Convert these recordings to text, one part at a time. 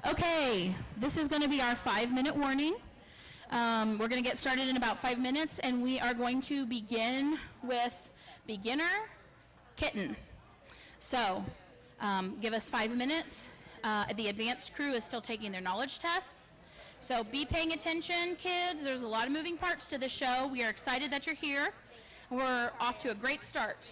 Okay, this is going to be our 5-minute warning. We're going to get started in about 5 minutes, and we are going to begin with beginner kitten. So, give us 5 minutes. The advanced crew is still taking their knowledge tests. So be paying attention, kids. There's a lot of moving parts to this show. We are excited that you're here. We're off to a great start.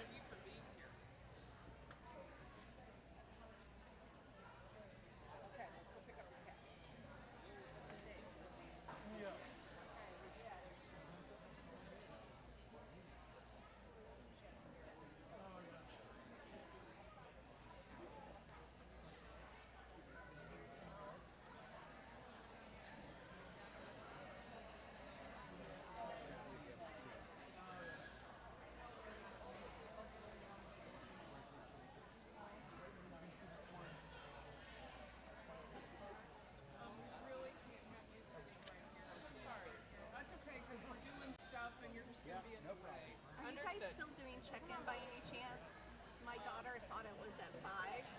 Are you guys still doing check-in by any chance? My daughter thought it was at 5,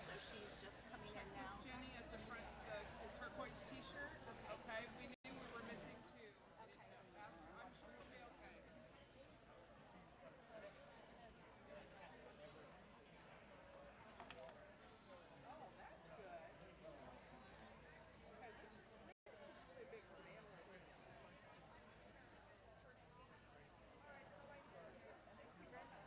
so she's just coming in now. Jenny at the front, the turquoise t-shirt. Okay, we knew we were missing 2. Okay. I'm sure we'll be okay. Oh, that's good. Okay, which is really big for me. All right, thank you very much.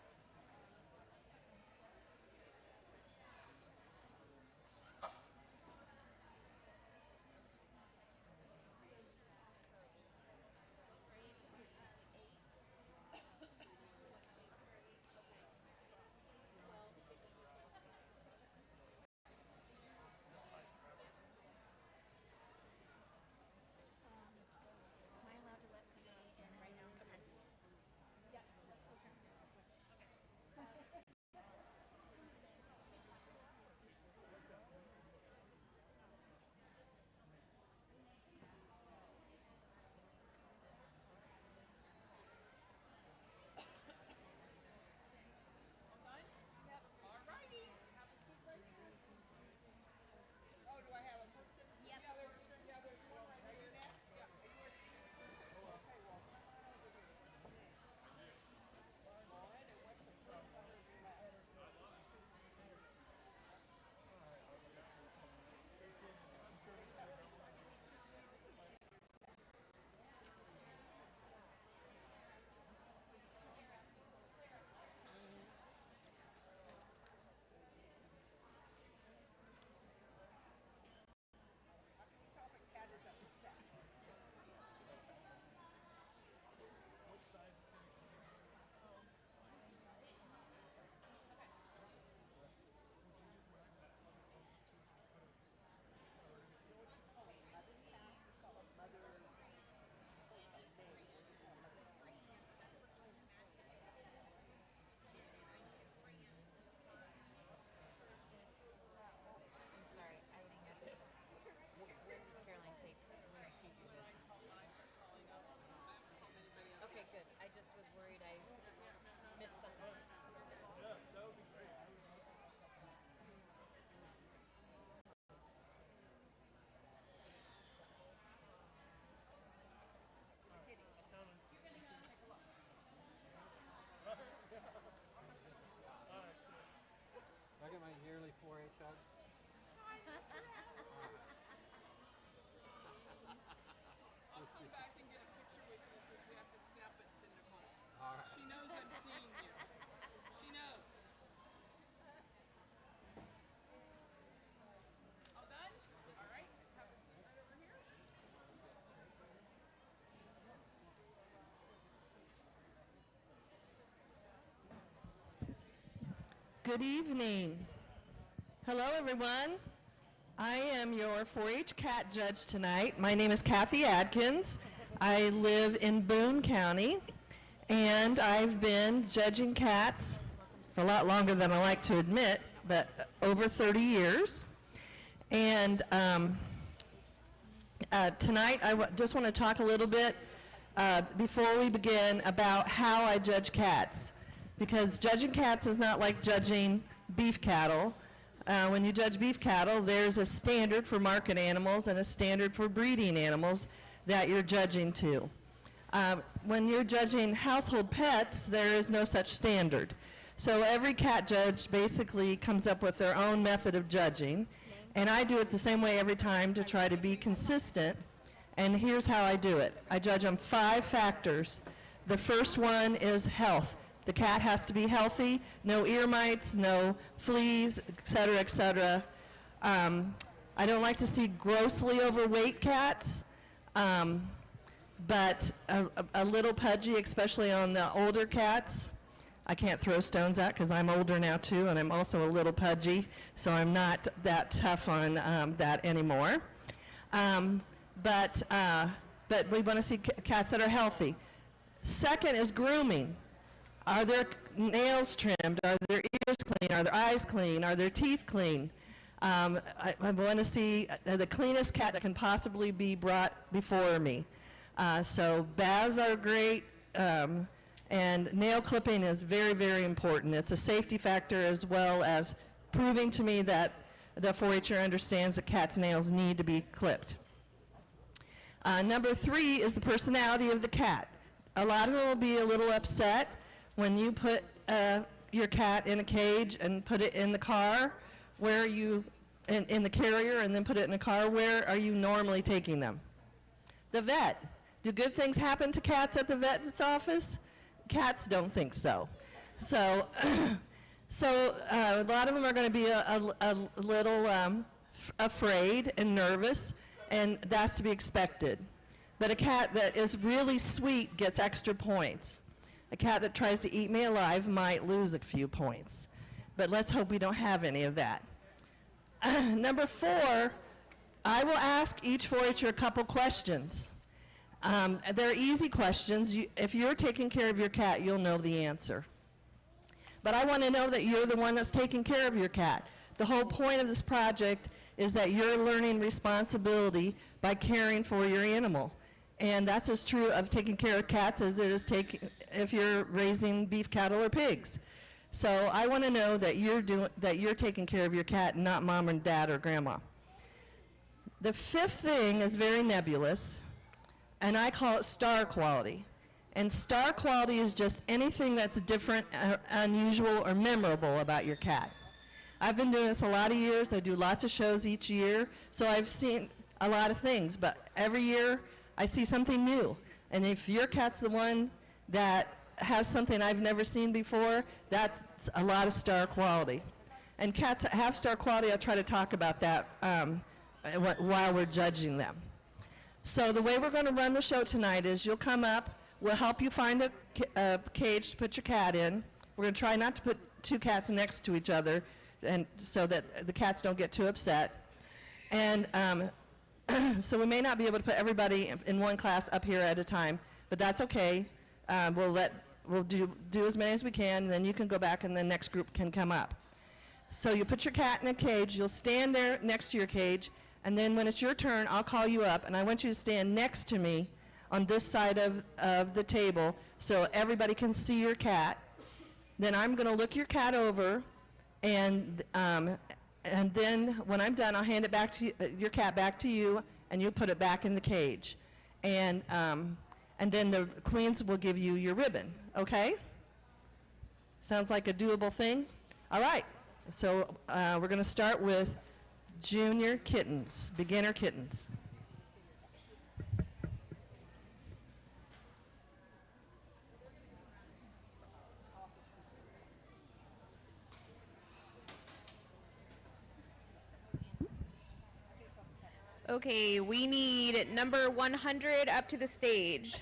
Am I allowed to let somebody in right now? Okay. Yeah. All done? Yep. All righty. Have a seat right there. Oh, do I have a person? Yep. Yeah, there's one right here next. Yeah. Are you a senior person? Okay, well, come on over here. Lauren, and what's the first letter of your last name? How can you tell if a cat is upset? You know what you call a mother cat? You call a mother something. I'm sorry, I missed. When does Caroline take? When does she do When this? I start calling up, I haven't called anybody else. Okay, good. I just was worried I missed something. Kitty. You can take a look. I get my yearly 4-H hug. I'll come back and get a picture with you because we have to snap it to Nicole. All right. She knows I'm seeing you. She knows. All done? All right. Have a seat right over here. Good evening. Hello, everyone. I am your 4-H cat judge tonight. My name is Kathy Adkins. I live in Boone County, and I've been judging cats a lot longer than I like to admit, but over 30 years. And tonight I just want to talk a little bit before we begin about how I judge cats. Because judging cats is not like judging beef cattle. when you judge beef cattle, there's a standard for market animals and a standard for breeding animals that you're judging to. When you're judging household pets, there is no such standard. So every cat judge basically comes up with their own method of judging, and I do it the same way every time to try to be consistent. And here's how I do it. I judge on 5 factors. The first one is health. The cat has to be healthy, no ear mites, no fleas, et cetera, et cetera. I don't like to see grossly overweight cats, but a little pudgy, especially on the older cats. I can't throw stones at because I'm older now too, and I'm also a little pudgy, so I'm not that tough on that anymore. But we want to see cats that are healthy. Second is grooming. Are their nails trimmed? Are their ears clean? Are their eyes clean? Are their teeth clean? I want to see the cleanest cat that can possibly be brought before me. So baths are great, and nail clipping is very, very important. It's a safety factor as well as proving to me that the 4-H'er understands that cats' nails need to be clipped. Number 3 is the personality of the cat. A lot of them will be a little upset when you put your cat in a cage and put it in the car. Where are you, in the carrier, and then put it in a car? Where are you normally taking them? The vet. Do good things happen to cats at the vet's office? Cats don't think so. So, a lot of them are going to be a little afraid and nervous, and that's to be expected. But a cat that is really sweet gets extra points. A cat that tries to eat me alive might lose a few points. But let's hope we don't have any of that. Number 4, I will ask each 4-H'er a couple questions. They're easy questions. If you're taking care of your cat, you'll know the answer. But I want to know that you're the one that's taking care of your cat. The whole point of this project is that you're learning responsibility by caring for your animal. And that's as true of taking care of cats as it is if you're raising beef cattle or pigs. So I want to know that you're taking care of your cat, not mom and dad or grandma. The 5th thing is very nebulous, and I call it star quality. And star quality is just anything that's different, unusual, or memorable about your cat. I've been doing this a lot of years. I do lots of shows each year, so I've seen a lot of things. But every year, I see something new. And if your cat's the one that has something I've never seen before, that's a lot of star quality. And cats that have star quality, I'll try to talk about that while we're judging them. So the way we're going to run the show tonight is you'll come up, we'll help you find a cage to put your cat in. We're going to try not to put 2 cats next to each other, and so that the cats don't get too upset. And so we may not be able to put everybody in one class up here at a time, but that's okay. We'll do as many as we can, and then you can go back and the next group can come up. So you put your cat in a cage, you'll stand there next to your cage, and then when it's your turn, I'll call you up, and I want you to stand next to me on this side of the table so everybody can see your cat. Then I'm going to look your cat over, and then when I'm done, I'll hand it back to you, your cat back to you, and you put it back in the cage. And then the queens will give you your ribbon, okay? Sounds like a doable thing? All right, so we're going to start with junior kittens, beginner kittens. Okay, we need number 100 up to the stage.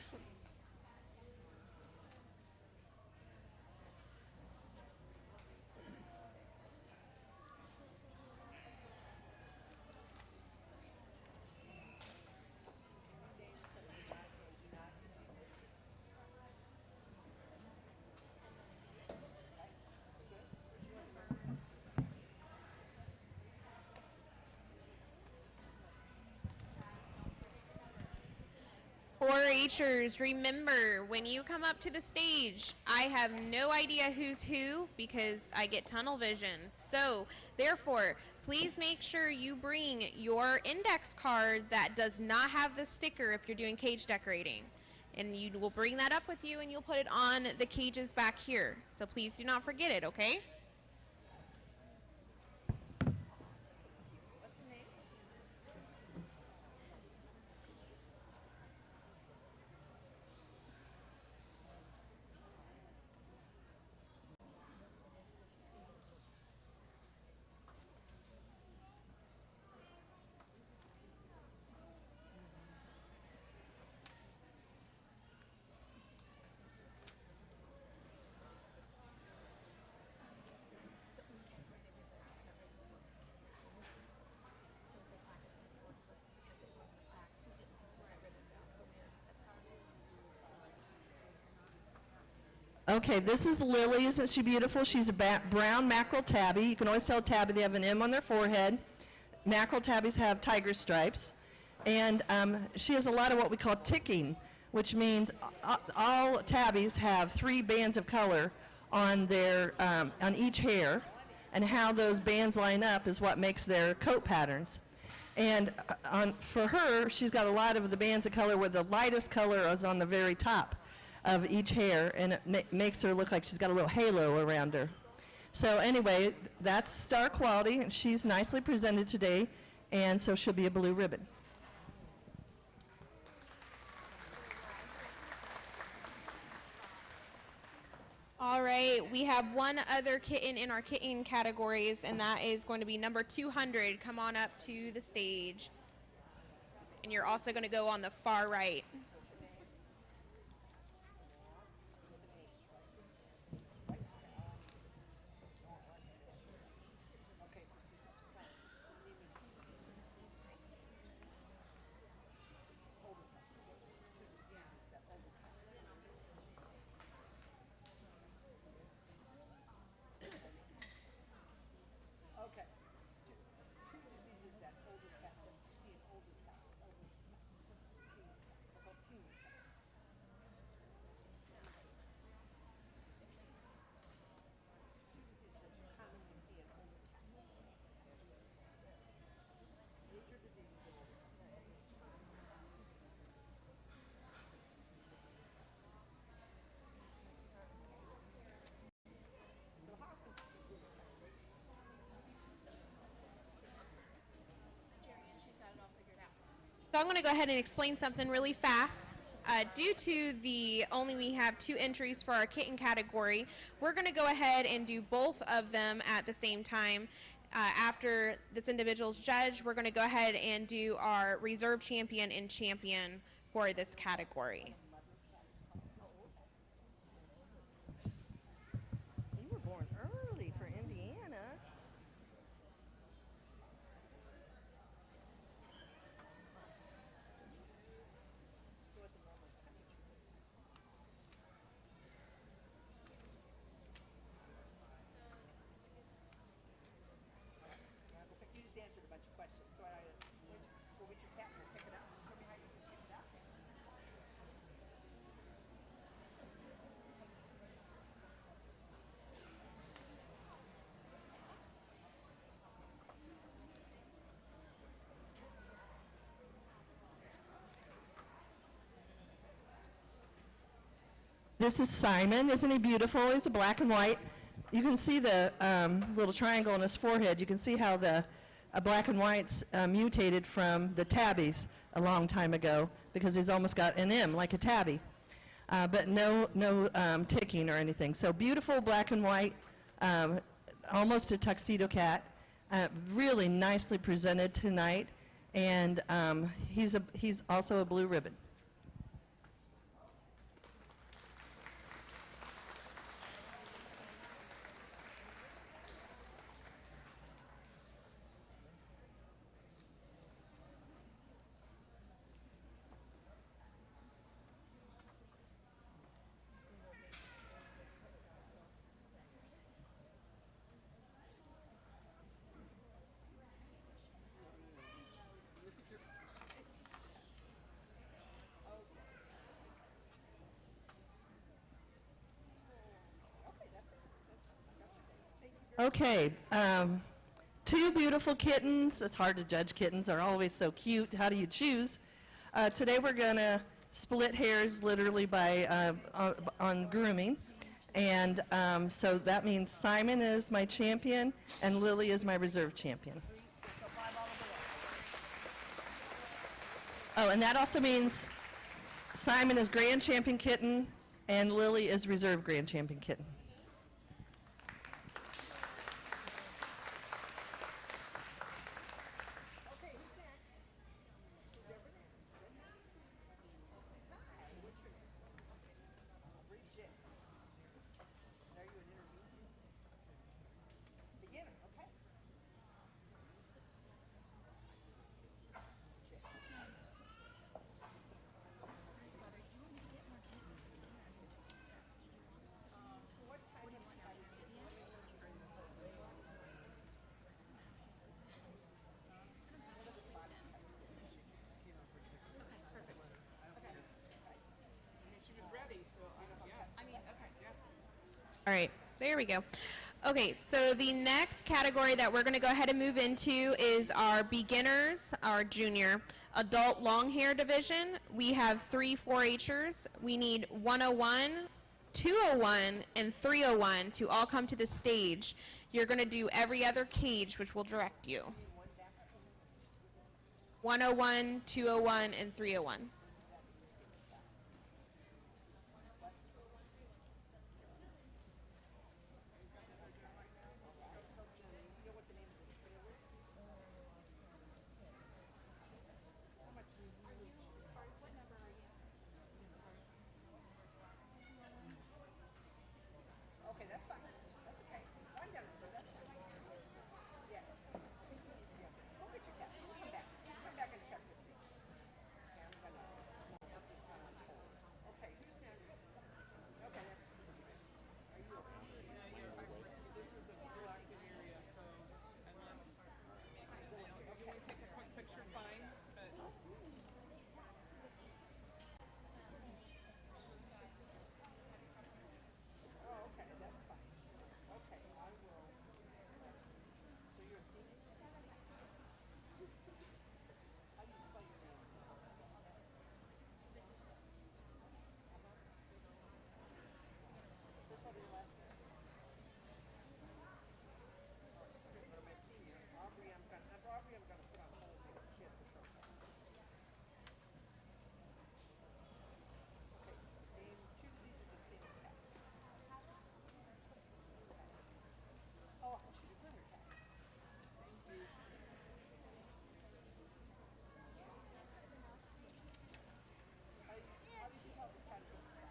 4-Hers, remember, when you come up to the stage, I have no idea who's who because I get tunnel vision. So, therefore, please make sure you bring your index card that does not have the sticker if you're doing cage decorating. And you will bring that up with you and you'll put it on the cages back here. So please do not forget it, okay? Okay, this is Lily. Isn't she beautiful? She's a brown mackerel tabby. You can always tell tabby they have an M on their forehead. Mackerel tabbies have tiger stripes. And she has a lot of what we call ticking, which means all tabbies have 3 bands of color on their on each hair, and how those bands line up is what makes their coat patterns. And for her, she's got a lot of the bands of color where the lightest color is on the very top of each hair, and it makes her look like she's got a little halo around her. So anyway, that's Star Quality, and she's nicely presented today, and so she'll be a blue ribbon. All right, we have one other kitten in our kitten categories, and that is going to be number 200. Come on up to the stage. And you're also going to go on the far right. Okay. Two diseases that older cats and see in older cats. So-called senior cats. Two diseases that you commonly see in older cats. Major diseases in older cats. So how often do you visit cats? So I'm going to go ahead and explain something really fast. Due to we have 2 entries for our kitten category, we're going to go ahead and do both of them at the same time. After this individual's judged, we're going to go ahead and do our reserve champion and champion for this category. You were born early for Indiana. You just answered a bunch of questions. So which your cat will pick it up? Show me how you pick it up. This is Simon. Isn't he beautiful? He's a black and white. You can see the little triangle on his forehead. You can see how the black and whites mutated from the tabbies a long time ago, because he's almost got an M like a tabby, but no ticking or anything. So beautiful black and white, almost a tuxedo cat. Really nicely presented tonight, and he's also a blue ribbon. Okay, two beautiful kittens. It's hard to judge kittens. They're always so cute. How do you choose? Today we're going to split hairs literally by on grooming. And so that means Simon is my champion and Lily is my reserve champion. Oh, and that also means Simon is grand champion kitten and Lily is reserve grand champion kitten. Okay, who's next? Who's ever next? Hi, what's your name? Bridget. Are you an intermediate? Beginner, okay. What time of time is it? She was ready, so All right, there we go. Okay, so the next category that we're going to go ahead and move into is our beginners, our junior adult long hair division. We have 3 4-Hers. We need 101, 201, and 301 to all come to the stage. You're going to do every other cage, which will direct you. 101, 201, and 301. okay, that's fine. That's okay. I'm done with it. That's fine. Yeah. Go get your cat. Come back. Come back and check with me. Okay, I'm gonna put this one on hold. Okay, who's next? Okay, that's. Are you okay? This is a proactive area, so unless if you want to take a quick picture, fine. But Oh, okay, that's fine. Okay, I will. So you're a senior? How do you spell your name? First letter, your last name? But I'm a senior. Aubrey, I'm gonna put on hold here. She has to show up. Okay, name 2 species of senior cat. Oh, she's a groomer cat. Thank you. How did you tell the cat is upset?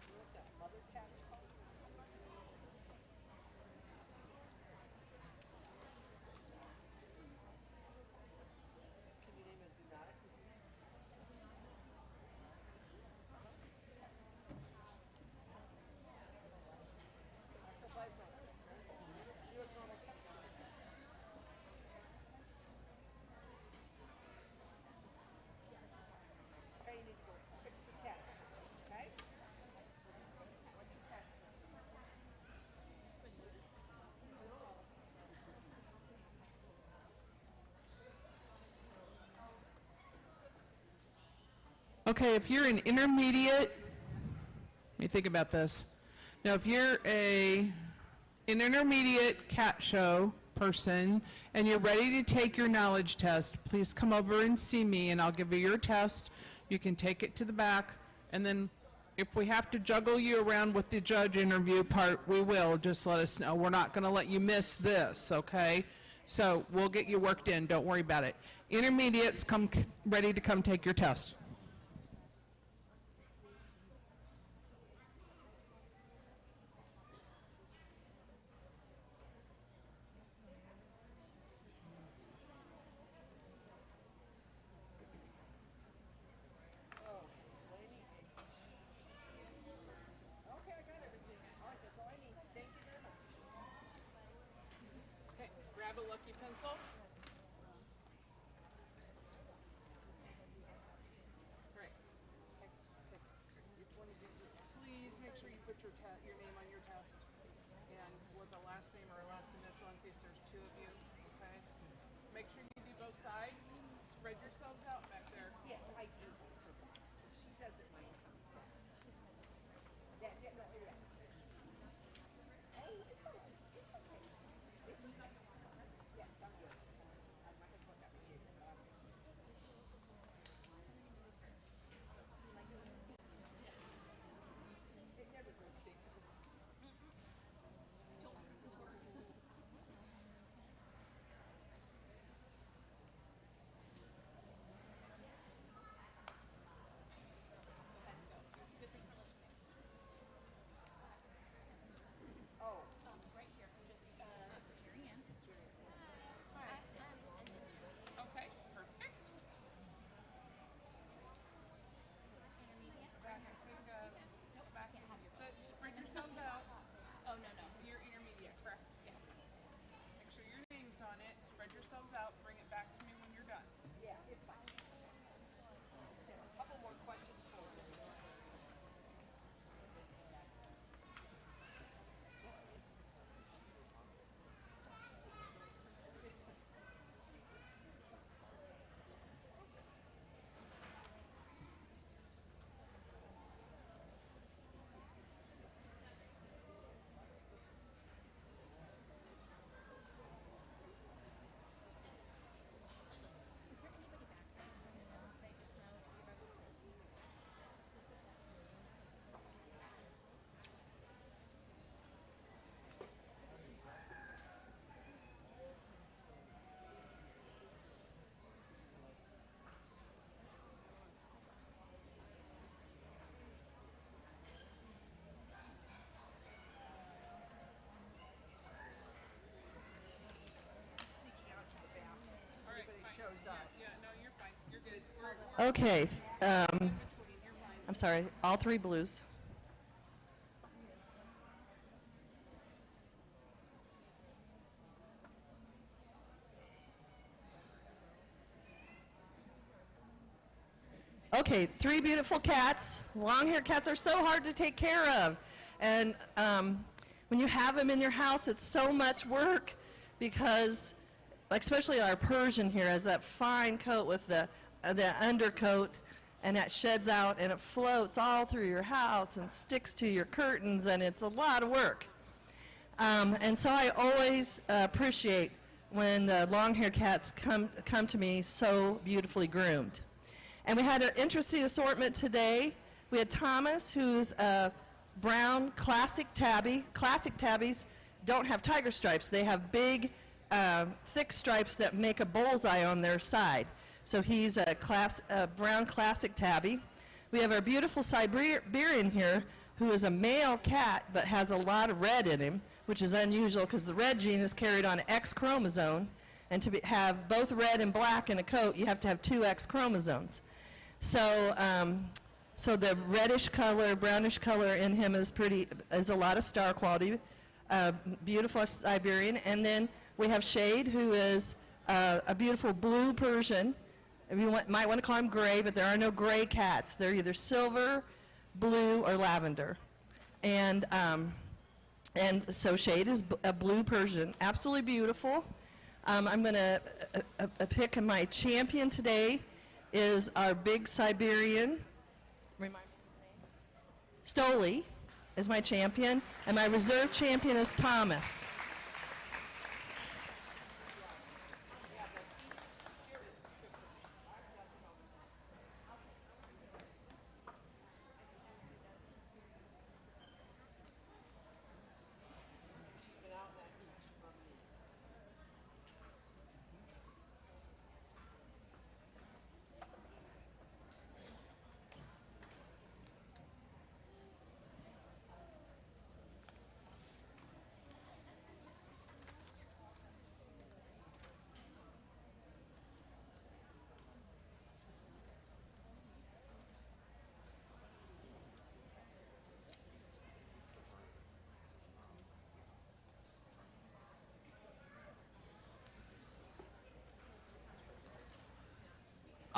You know what that mother cat is called? Can you name a zoonotic disease? Toxoplasmosis, right? You have normal temperature. Okay, you need to go pick the cat. Okay? What's your cat's name? okay, if you're an intermediate, let me think about this. Now, if you're an intermediate cat show person and you're ready to take your knowledge test, please come over and see me and I'll give you your test. You can take it to the back, and then if we have to juggle you around with the judge interview part, we will. Just let us know. We're not going to let you miss this, okay? So we'll get you worked in. Don't worry about it. Intermediates, come ready to come take your test. Oh, Laney H. Okay, I got Sharpie pencil. Right. Each one of you, please make sure you put your name on your test and with a last name or a last initial in case there's two of you. Okay. Make sure you do both sides. Spread yourselves out back there. Yes, I do. She does it right. Yeah, yeah, no, yeah. Oh, it's all right. It's okay. It's okay. Yes, I'm good. My husband got me here, but I'm good. It never goes sequence. Oh. Okay, perfect. Spread yourselves out. Oh, no, no. You're intermediate, correct? Yes. Make sure your name's on it. Spread yourselves out. Bring it back to me when you're done. Yeah, it's fine. A couple more questions for you. All right, fine. Shows up. Yeah, no, you're fine. You're good. Okay. I'm sorry. All three blues. Okay, three beautiful cats. Long-haired cats are so hard to take care of. And when you have them in your house, it's so much work because, like, especially our Persian here has that fine coat with the undercoat, and that sheds out and it floats all through your house and sticks to your curtains, and it's a lot of work. And so I always appreciate when the long-haired cats come to me so beautifully groomed. And we had an interesting assortment today. We had Thomas, who's a brown classic tabby. Classic tabbies don't have tiger stripes. They have big, thick stripes that make a bullseye on their side. So he's a brown classic tabby. We have our beautiful Siberian here, who is a male cat but has a lot of red in him, which is unusual because the red gene is carried on X chromosome. And to have both red and black in a coat, you have to have two X chromosomes. So, so the reddish color, brownish color in him is a lot of star quality, beautiful Siberian. And then we have Shade, who is a beautiful blue Persian. Might want to call him gray, but there are no gray cats. They're either silver, blue, or lavender. And so Shade is a blue Persian, absolutely beautiful. I'm going to pick my champion today is our big Siberian. Remind me his name. Stoli is my champion, and my reserve champion is Thomas.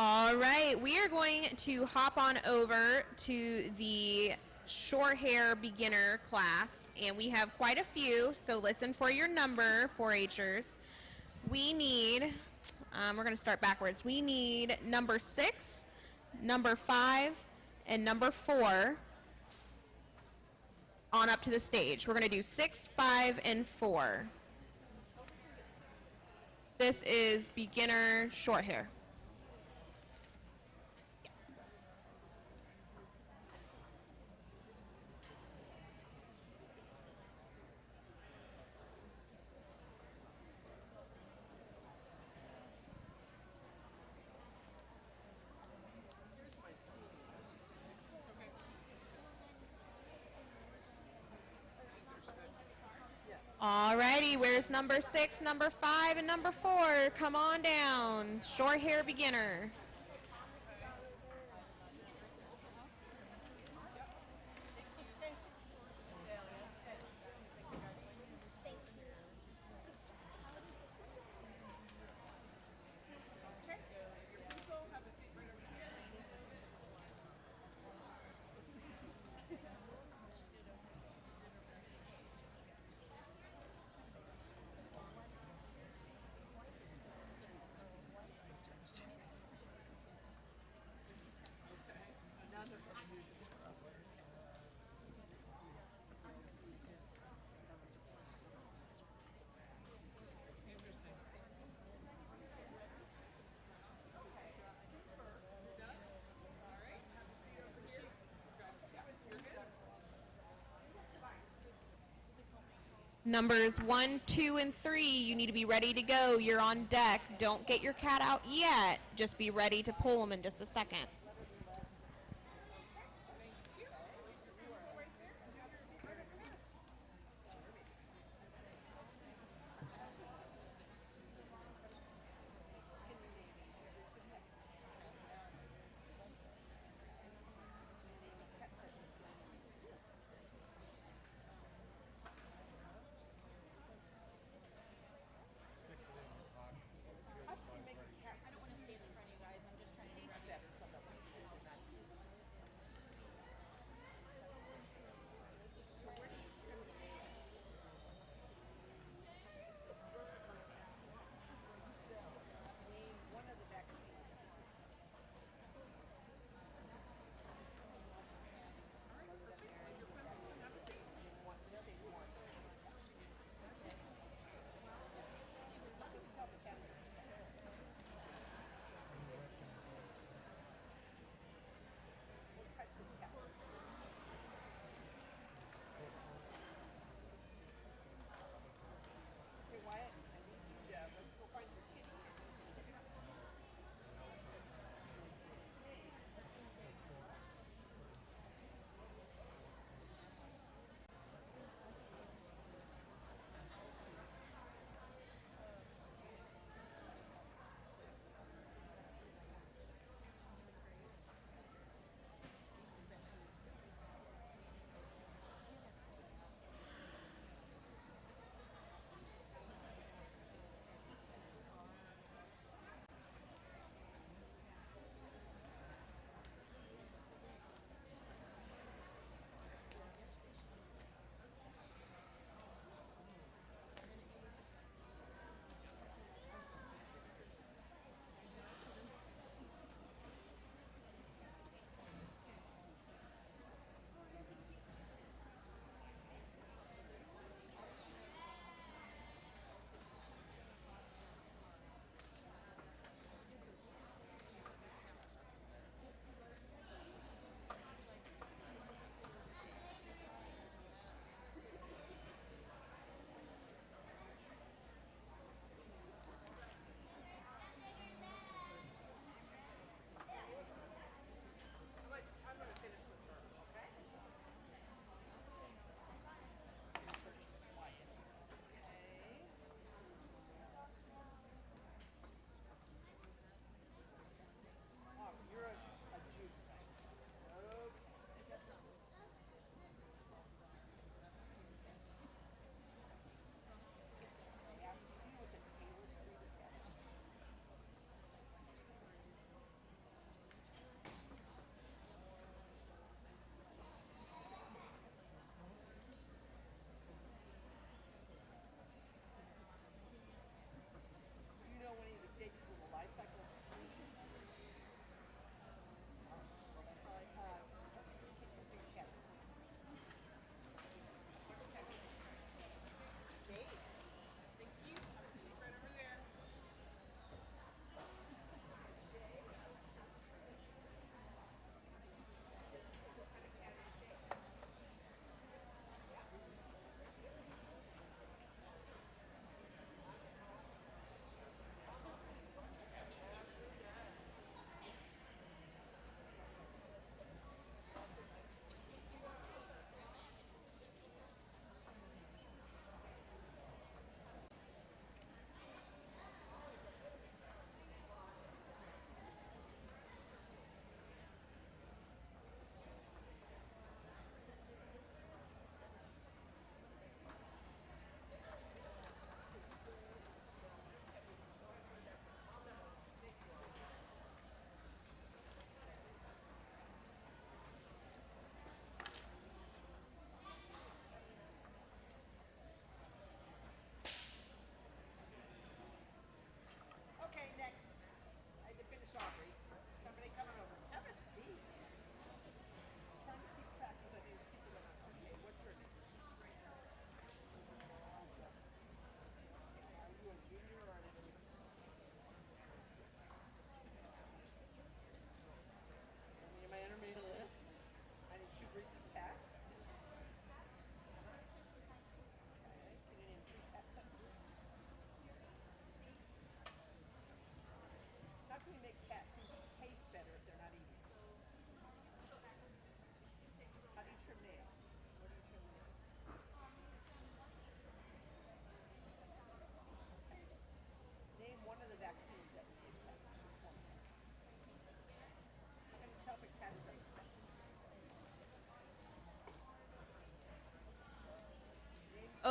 All right, we are going to hop on over to the short hair beginner class, and we have quite a few, so listen for your number, 4-Hers. We need, we're going to start backwards. We need number 6, number 5, and number 4 on up to the stage. We're going to do 6, 5, and 4. This is beginner short hair. Alrighty, where's number 6, number 5, and number 4? Come on down. Short hair beginner. Numbers 1, 2, and 3, you need to be ready to go. You're on deck. Don't get your cat out yet. Just be ready to pull them in just a second.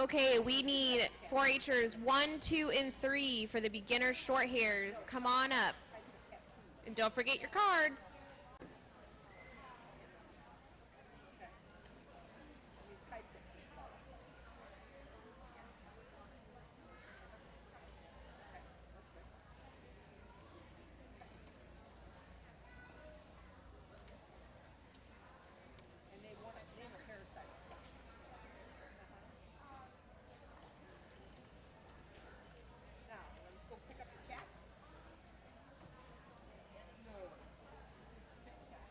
Okay, we need 4-Hers 1, 2, and 3 for the beginner short hairs. Come on up. And don't forget your card. These types of people. And they want to name a parasite. Now, let's go pick up your cat. No. Pick the cat.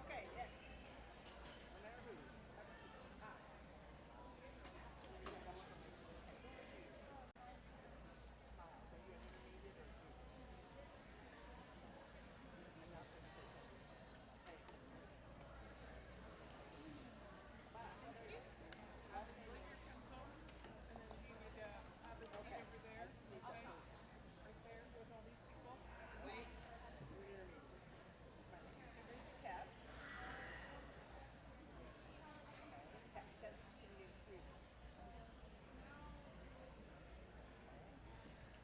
Okay, next. No matter who. Have a seat. So you have intermediate or two? I'm not supposed to take it. Okay. I just need that first. You're intermediate. Use my hand. Two braids of cats. Cat sense is coming in free.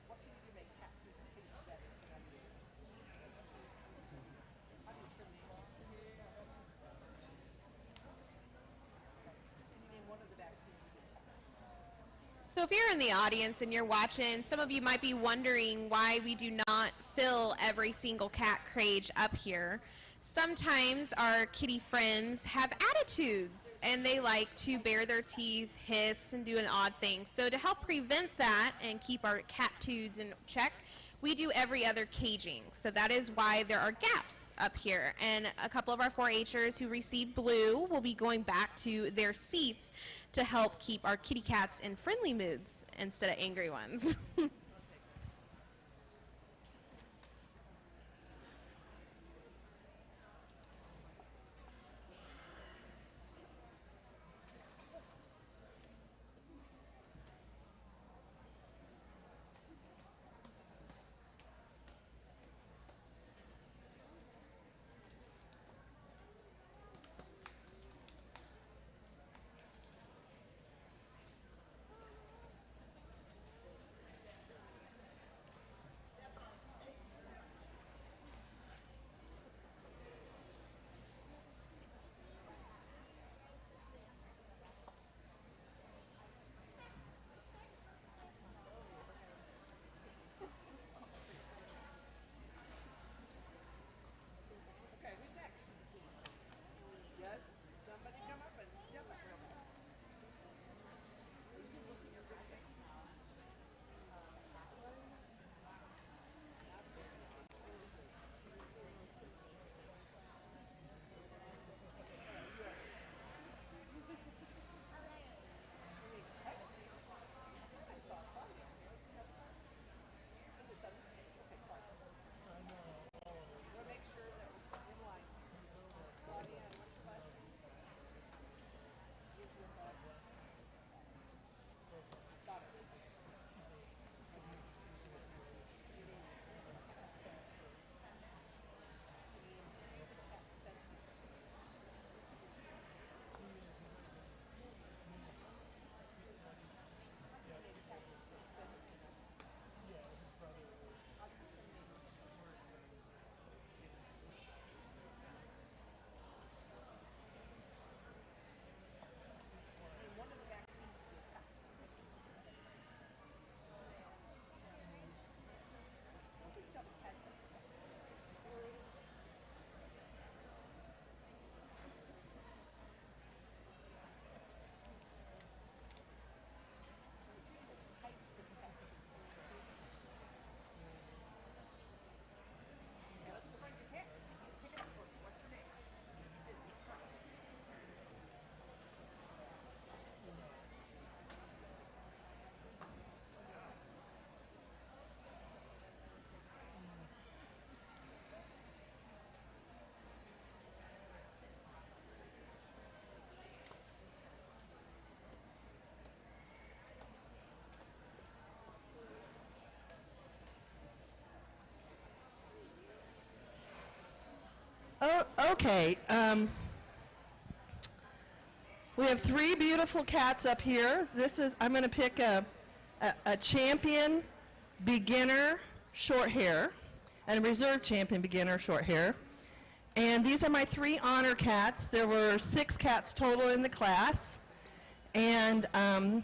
What can you do to make cat food taste better for them? How do you trim the claw? Can you name one of the vaccines you get? So if you're in the audience and you're watching, some of you might be wondering why we do not fill every single cat cage up here. Sometimes our kitty friends have attitudes and they like to bare their teeth, hiss, and do an odd thing. So to help prevent that and keep our cat tudes in check, we do every other caging. So that is why there are gaps up here. And a couple of our 4-Hers who received blue will be going back to their seats to help keep our kitty cats in friendly moods instead of angry ones. Oh, okay. We have three beautiful cats up here. I'm going to pick a champion beginner short hair and a reserve champion beginner short hair. And these are my three honor cats. There were 6 cats total in the class. And all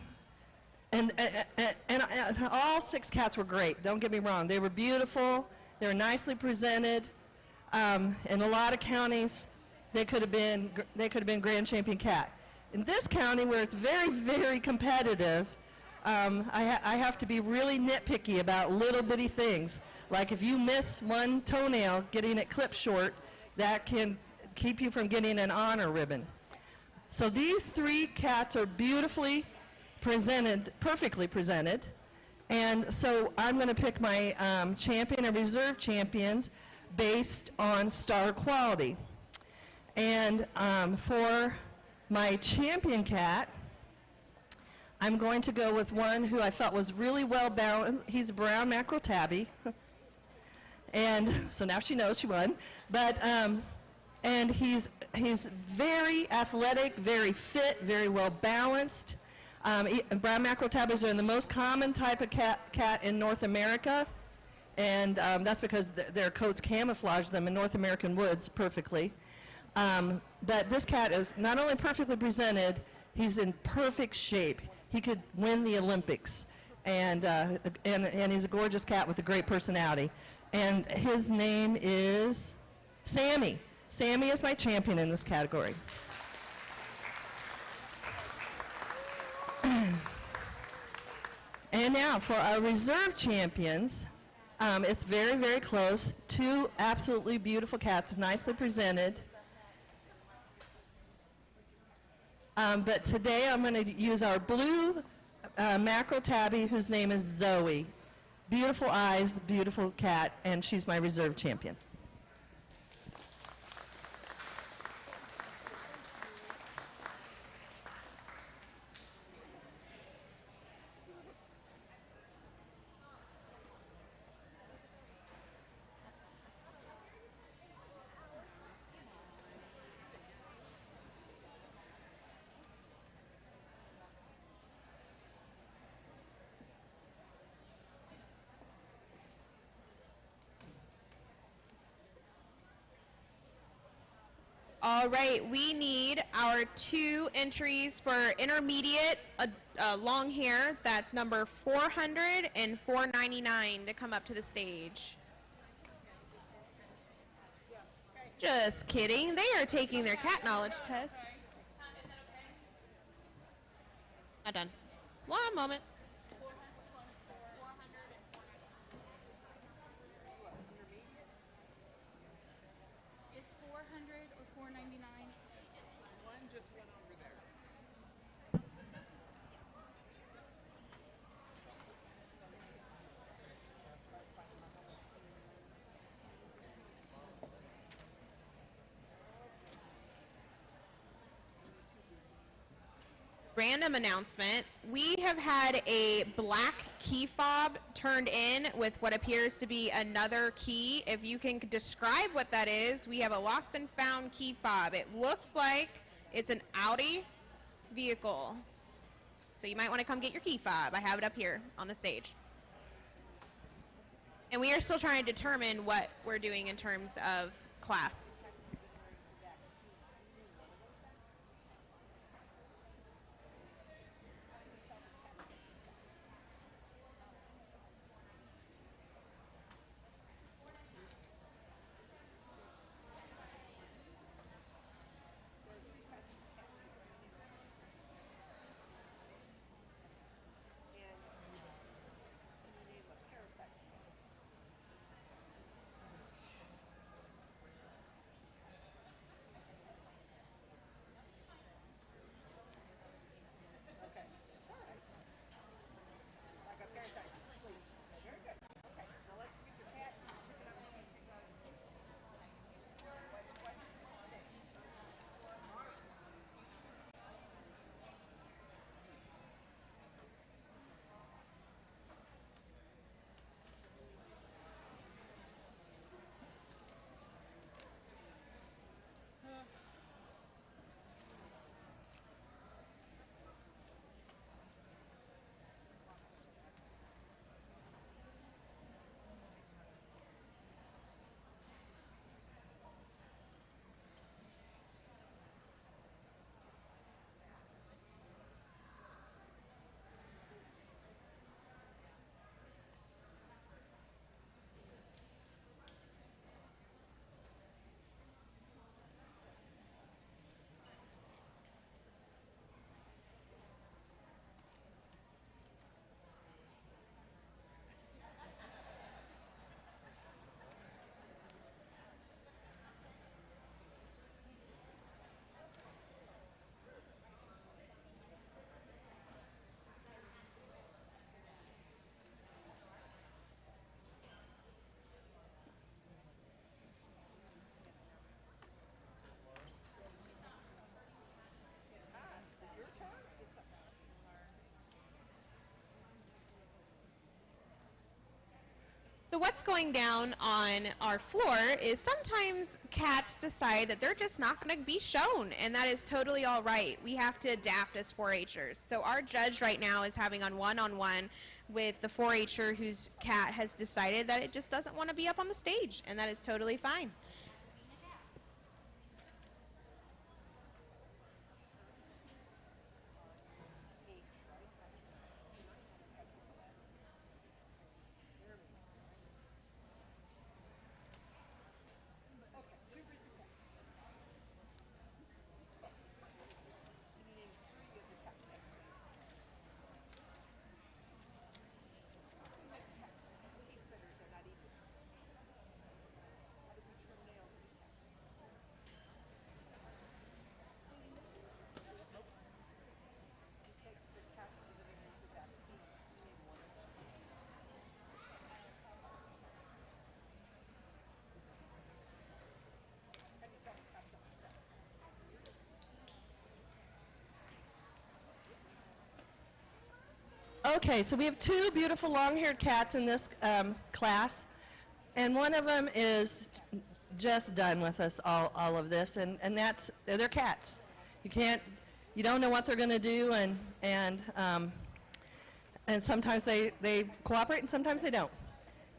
6 cats were great. Don't get me wrong. They were beautiful. They were nicely presented. In a lot of counties, they could have been grand champion cat. In this county, where it's very, very competitive, I have to be really nitpicky about little bitty things. Like if you miss one toenail getting it clipped short, that can keep you from getting an honor ribbon. So these 3 cats are beautifully presented, perfectly presented. And so I'm going to pick my champion and reserve champions based on star quality. And for my champion cat, I'm going to go with one who I felt was really well balanced. He's a brown mackerel tabby. And so now she knows she won. But, and he's very athletic, very fit, very well balanced. Brown mackerel tabbies are the most common type of cat in North America. And that's because their coats camouflage them in North American woods perfectly. But this cat is not only perfectly presented, he's in perfect shape. He could win the Olympics. And he's a gorgeous cat with a great personality. And his name is Sammy. Sammy is my champion in this category. And now for our reserve champions, it's very, very close. 2 absolutely beautiful cats, nicely presented. But today I'm going to use our blue mackerel tabby, whose name is Zoe. Beautiful eyes, beautiful cat, and she's my reserve champion. All right, we need our 2 entries for intermediate long hair. That's number 400 and 499 to come up to the stage. Just kidding. They are taking their cat knowledge test. Not done. One moment. Is 400 or 499? One just went over there. Random announcement. We have had a black key fob turned in with what appears to be another key. If you can describe what that is, we have a lost and found key fob. It looks like it's an Audi vehicle. So you might want to come get your key fob. I have it up here on the stage. And we are still trying to determine what we're doing in terms of class. So what's going down on our floor is sometimes cats decide that they're just not going to be shown, and that is totally all right. We have to adapt as 4-Hers. So our judge right now is having a one-on-one with the 4-Her whose cat has decided that it just doesn't want to be up on the stage, and that is totally fine. Okay, so we have two beautiful long-haired cats in this class, and one of them is just done with us all of this, and that's, they're cats. You don't know what they're going to do, and sometimes they cooperate and sometimes they don't.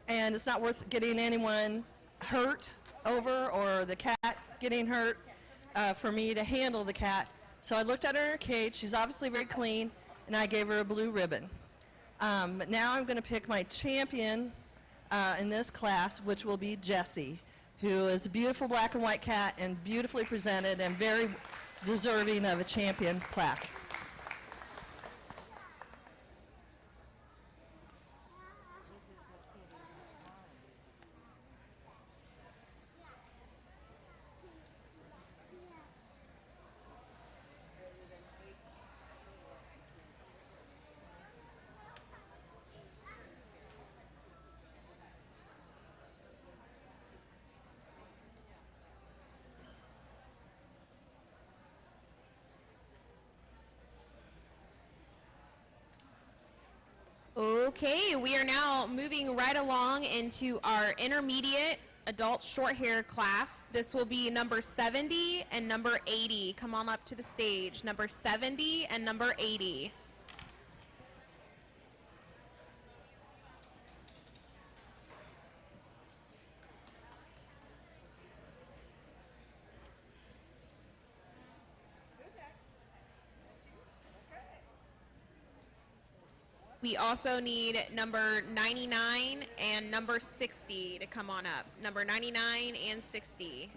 And it's not worth getting anyone hurt over or the cat getting hurt for me to handle the cat. So I looked at her in her cage. She's obviously very clean, and I gave her a blue ribbon. But now I'm going to pick my champion in this class, which will be Jessie, who is a beautiful black and white cat and beautifully presented and very deserving of a champion plaque. Okay, we are now moving right along into our intermediate adult short hair class. This will be number 70 and number 80. Come on up to the stage. Number 70 and number 80. We also need number 99 and number 60 to come on up. Number 99 and 60.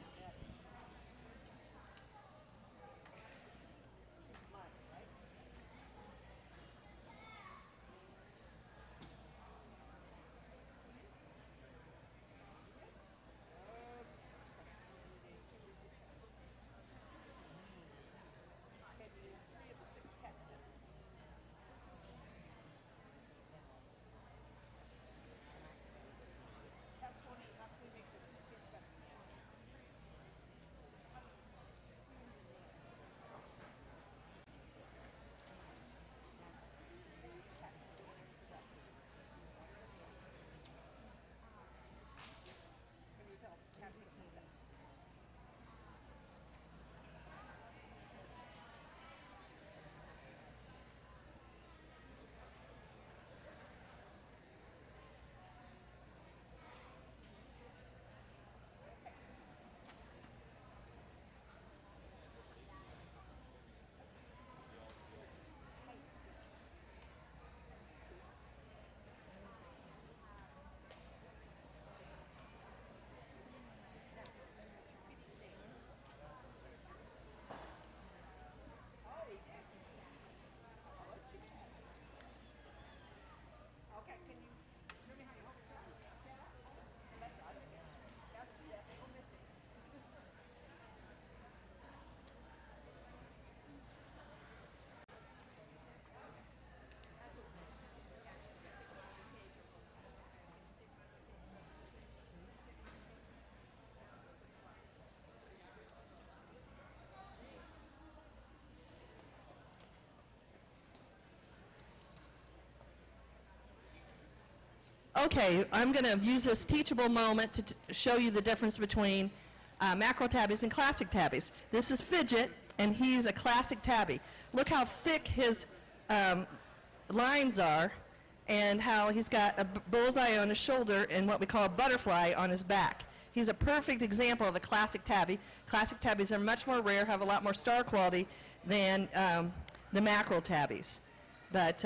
Okay, I'm going to use this teachable moment to show you the difference between macro tabbies and classic tabbies. This is Fidget, and he's a classic tabby. Look how thick his lines are, and how he's got a bullseye on his shoulder and what we call a butterfly on his back. He's a perfect example of a classic tabby. Classic tabbies are much more rare, have a lot more star quality than the mackerel tabbies. But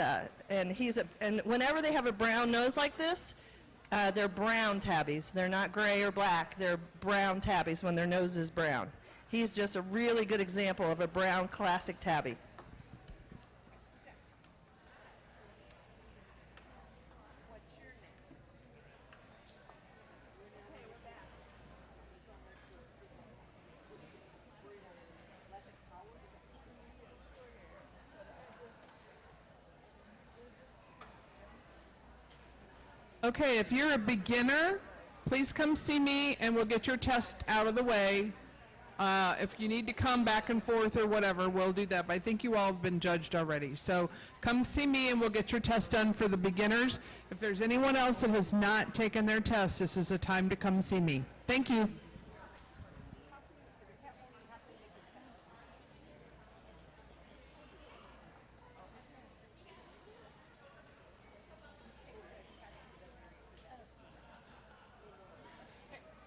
and whenever they have a brown nose like this, they're brown tabbies. They're not gray or black. They're brown tabbies when their nose is brown. He's just a really good example of a brown classic tabby. Okay, if you're a beginner, please come see me and we'll get your test out of the way. If you need to come back and forth or whatever, we'll do that. But I think you all have been judged already. So come see me and we'll get your test done for the beginners. If there's anyone else that has not taken their test, this is a time to come see me. Thank you.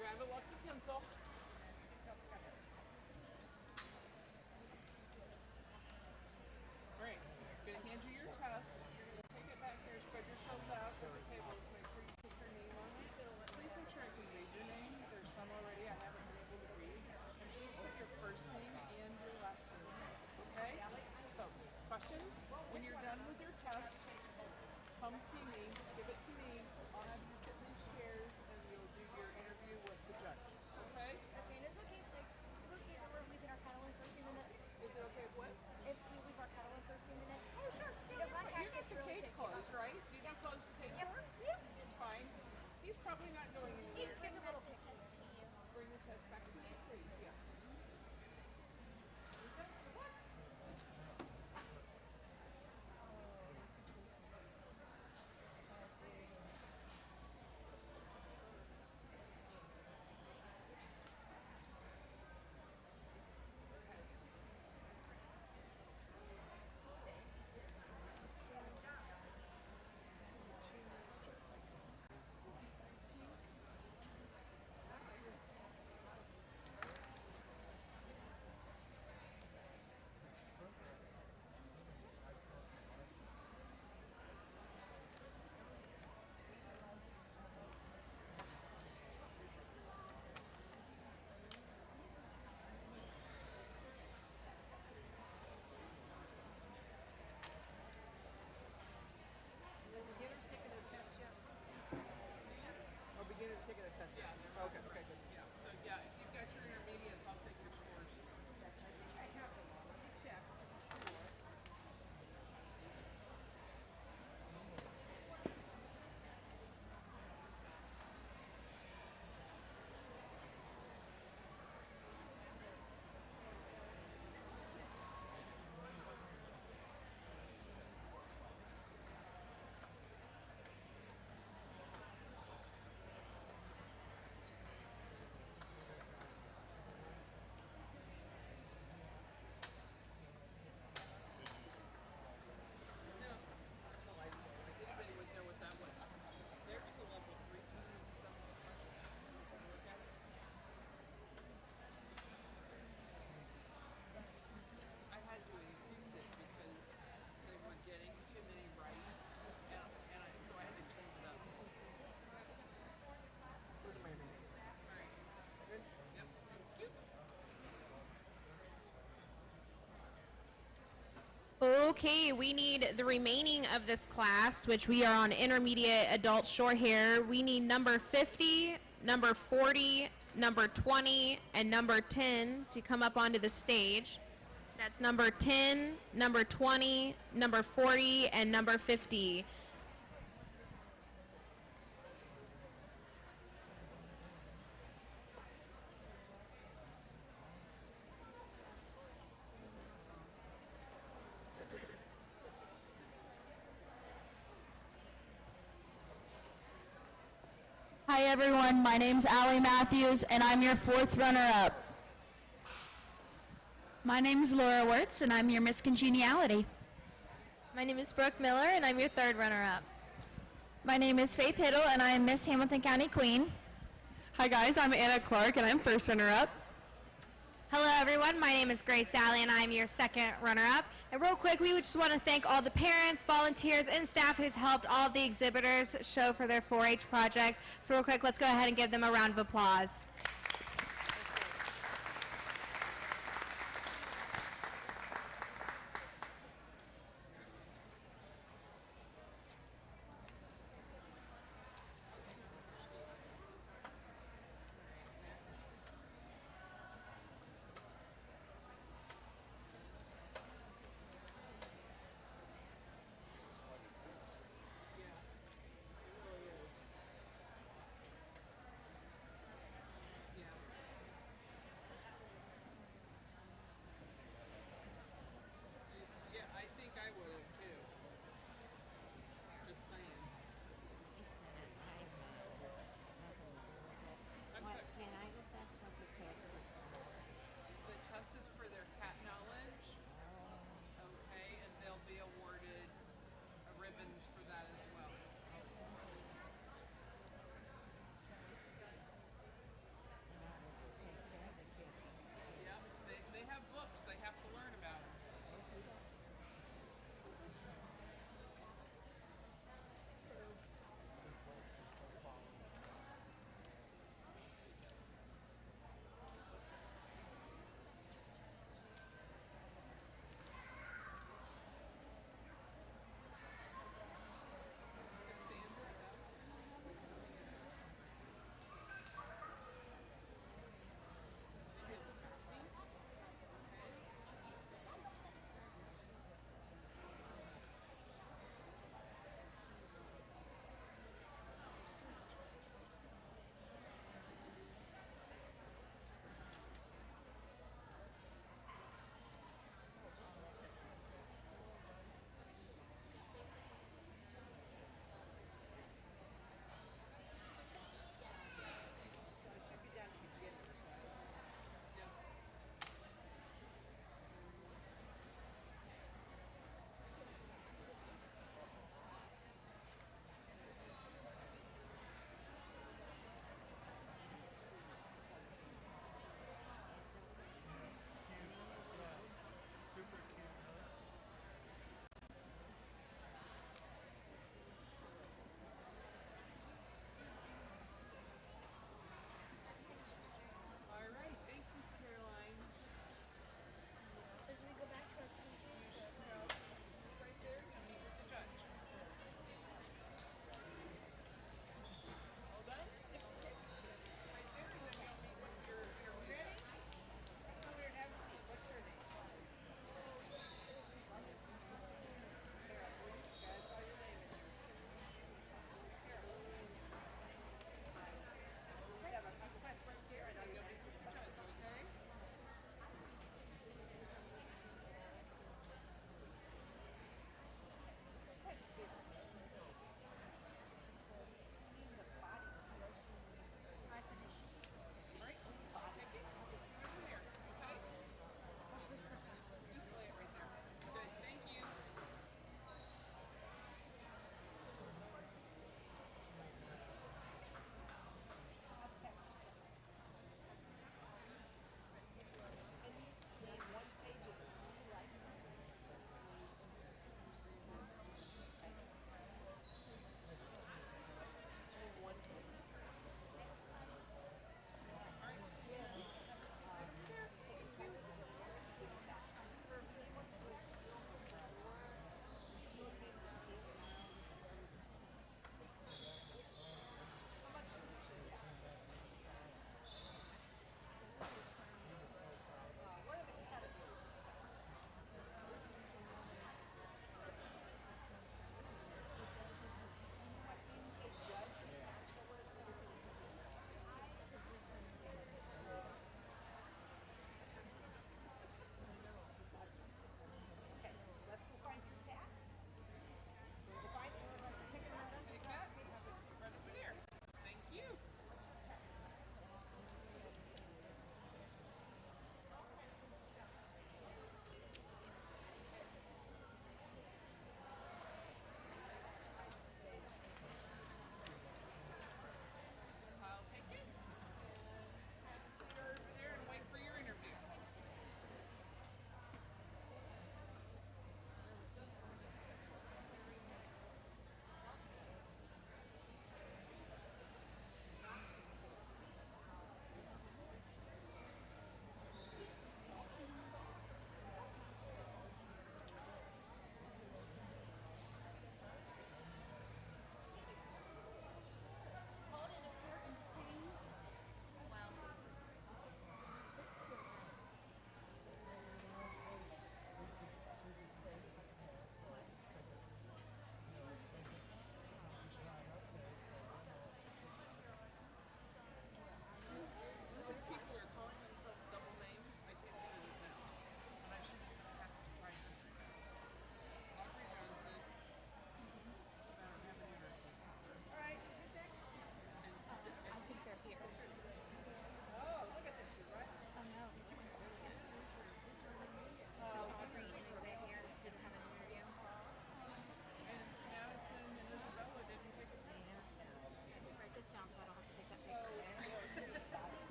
Grab a lucky pencil. All right, I'm gonna hand you your test. You're gonna take it back here, spread yourselves out at the tables. Make sure you put your name on it. Please make sure I can read your name. There's some already I haven't been able to read. And please put your first name and your last name. Okay? So, questions? When you're done with your test, come see me. Give it to me. I'll have you sit in these chairs and you'll do your interview with the judge. Okay? Okay, and it's okay, like, it's okay that we're leaving our cattle in for a few minutes. Is it okay if what? If we leave our cattle in for a few minutes. Oh, sure. Because my cat You got gets the really cage picky. closed, right? Did you close the cage door? Yep. He's fine. He's probably not going He anywhere. just gives a little test to you. Bring the test back to me, please. Yes. The beginner's taking their test yet? Oh, beginner's taking their test yet? Yeah. Okay, good. Yeah. So yeah, if you've got your intermediates, I'll take your scores. Yes, I think I have them all. Let me check. Sure. No. Anybody would know what that was. There's the level 3 and some. Look at it. I had to increase it because they were getting too many right, so I had to change it up. Those are my names. All right. Good? Yep. Thank you. Okay, we need the remaining of this class, which we are on intermediate adult short hair. We need number 50, number 40, number 20, and number 10 to come up onto the stage. That's number 10, number 20, number 40, and number 50. Hi everyone, my name's Allie Matthews and I'm your 4th runner-up. My name is Laura Wirtz, and I'm your Miss Congeniality. My name is Brooke Miller, and I'm your 3rd runner-up. My name is Faith Hiddle, and I am Miss Hamilton County Queen. Hi guys, I'm Anna Clark and I'm 1st runner-up. Hello, everyone. My name is Grace Sally, and I'm your 2nd runner-up. And real quick, we would just want to thank all the parents, volunteers, and staff who's helped all of the exhibitors show for their 4-H projects. So real quick, let's go ahead and give them a round of applause.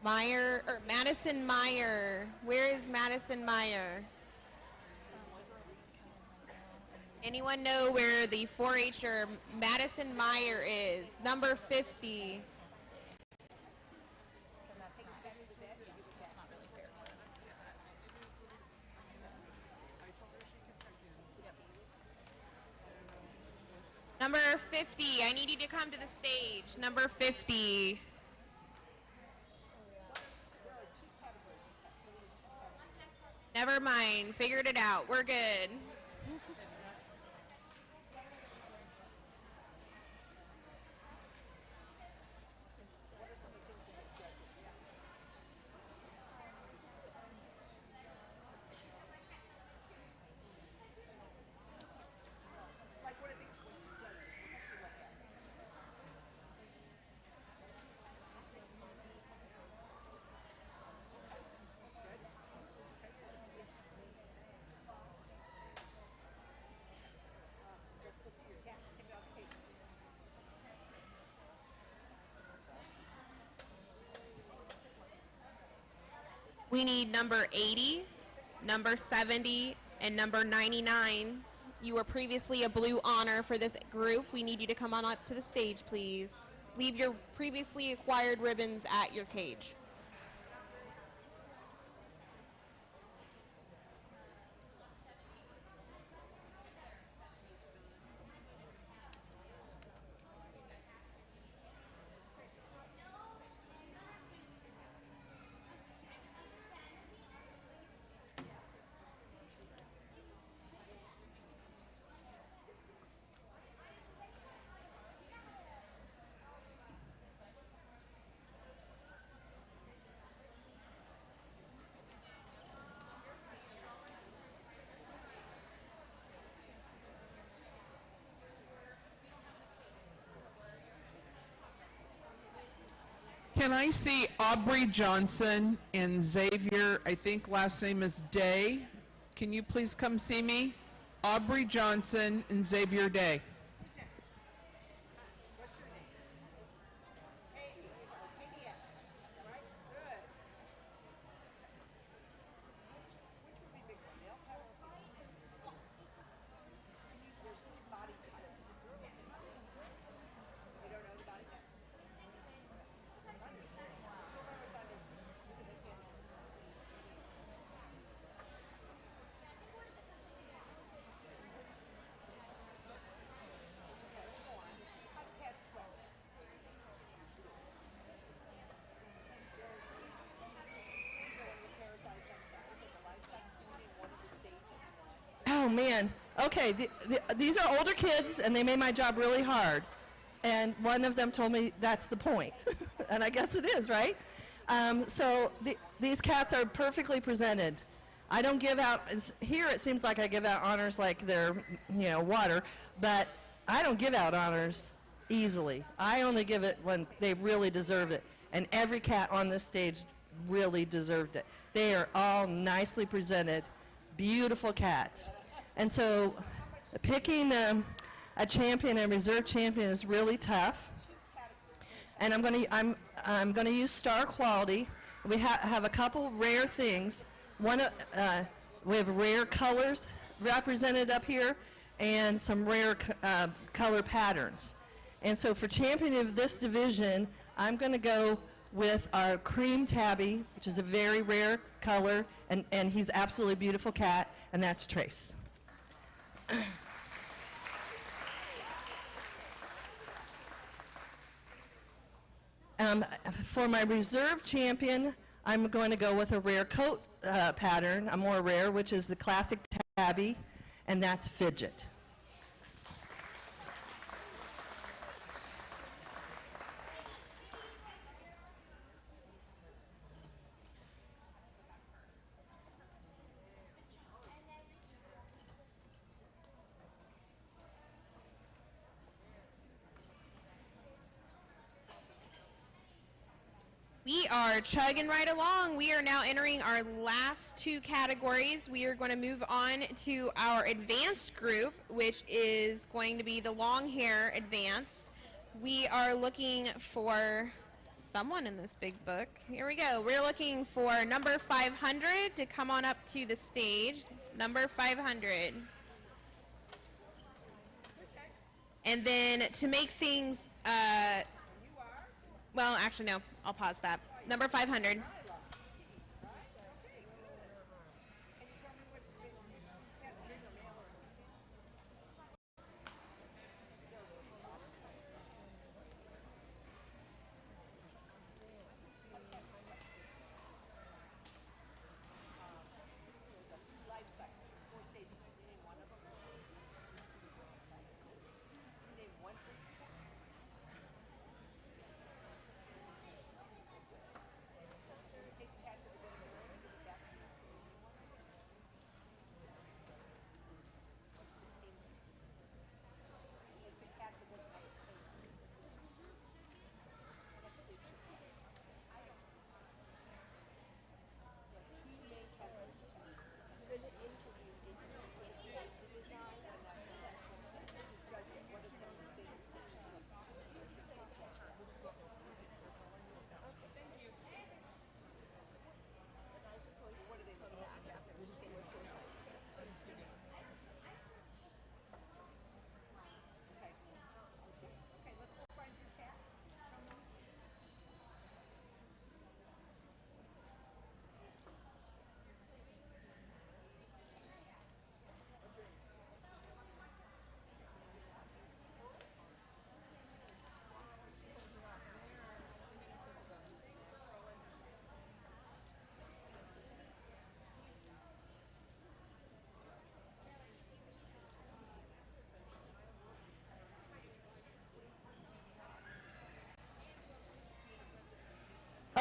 Meyer, or Madison Meyer. Where is Madison Meyer? Anyone know where the 4-H'er Madison Meyer is? Number 50. Number 50, I need you to come to the stage. Number 50. Never mind, figured it out. We're good. We need number 80, number 70, and number 99. You were previously a blue honor for this group. We need you to come on up to the stage, please. Leave your previously acquired ribbons at your cage. Can I see Aubrey Johnson and Xavier, I think last name is Day? Can you please come see me? Aubrey Johnson and Xavier Day. What's your name? Katie. KDS. Right? Good. Which would be big one? Male cat or female? There's 3 body types. You don't know the body type? Oh man. Okay, these are older kids, and they made my job really hard. And one of them told me that's the point, and I guess it is, right? These cats are perfectly presented. I don't give out here. It seems like I give out honors like they're, water, but I don't give out honors easily. I only give it when they really deserve it, and every cat on this stage really deserved it. They are all nicely presented, beautiful cats. And so picking a champion, a reserve champion, is really tough. And I'm going to use star quality. We have a couple rare things. One, we have rare colors represented up here, and some rare color patterns. And so for champion of this division, I'm going to go with our cream tabby, which is a very rare color, and he's absolutely beautiful cat, and that's Trace. For my reserve champion, I'm going to go with a rare coat pattern, a more rare, which is the classic tabby, and that's Fidget. We are chugging right along. We are now entering our last 2 categories. We are going to move on to our advanced group, which is going to be the long hair advanced. We are looking for someone in this big book. Here we go. We're looking for number 500 to come on up to the stage. Number 500. And then to make things, well, actually, no. I'll pause that. Number 500.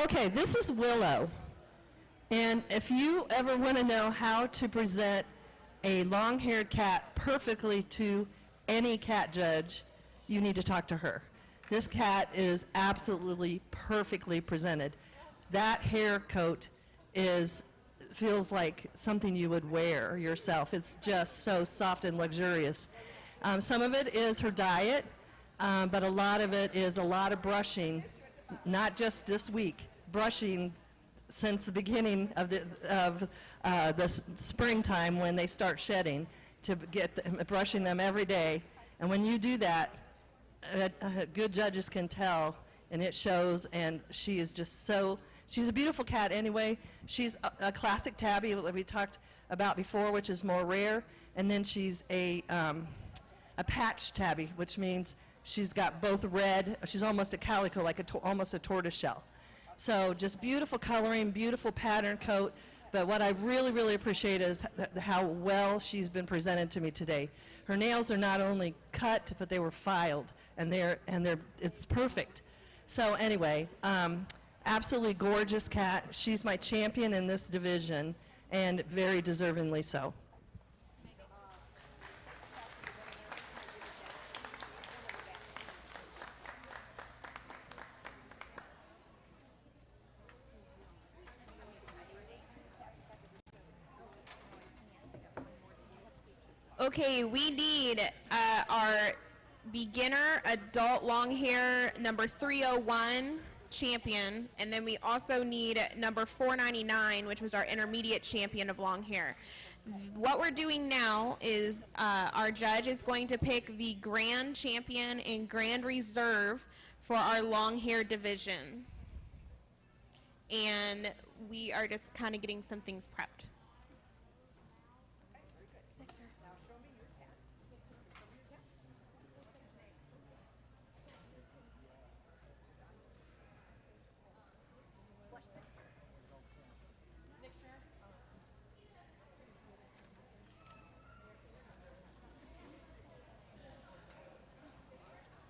Okay, this is Willow. And if you ever want to know how to present a long-haired cat perfectly to any cat judge, you need to talk to her. This cat is absolutely perfectly presented. That hair coat feels like something you would wear yourself. It's just so soft and luxurious. Some of it is her diet, but a lot of it is a lot of brushing, not just this week, brushing since the beginning of the springtime when they start shedding, to get brushing them every day. And when you do that, good judges can tell, and it shows. And she is just so, she's a beautiful cat anyway. She's a classic tabby that we talked about before, which is more rare. And then she's a patch tabby, which means she's got both red, she's almost a calico, like almost a tortoise shell. So just beautiful coloring, beautiful pattern coat. But what I really, really appreciate is how well she's been presented to me today. Her nails are not only cut, but they were filed, and it's perfect. So anyway, absolutely gorgeous cat. She's my champion in this division, and very deservingly so. Okay, we need our beginner adult long hair number 301 champion, and then we also need number 499, which was our intermediate champion of long hair. What we're doing now is our judge is going to pick the grand champion and grand reserve for our long hair division. And we are just kind of getting some things prepped.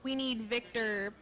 We need Victor.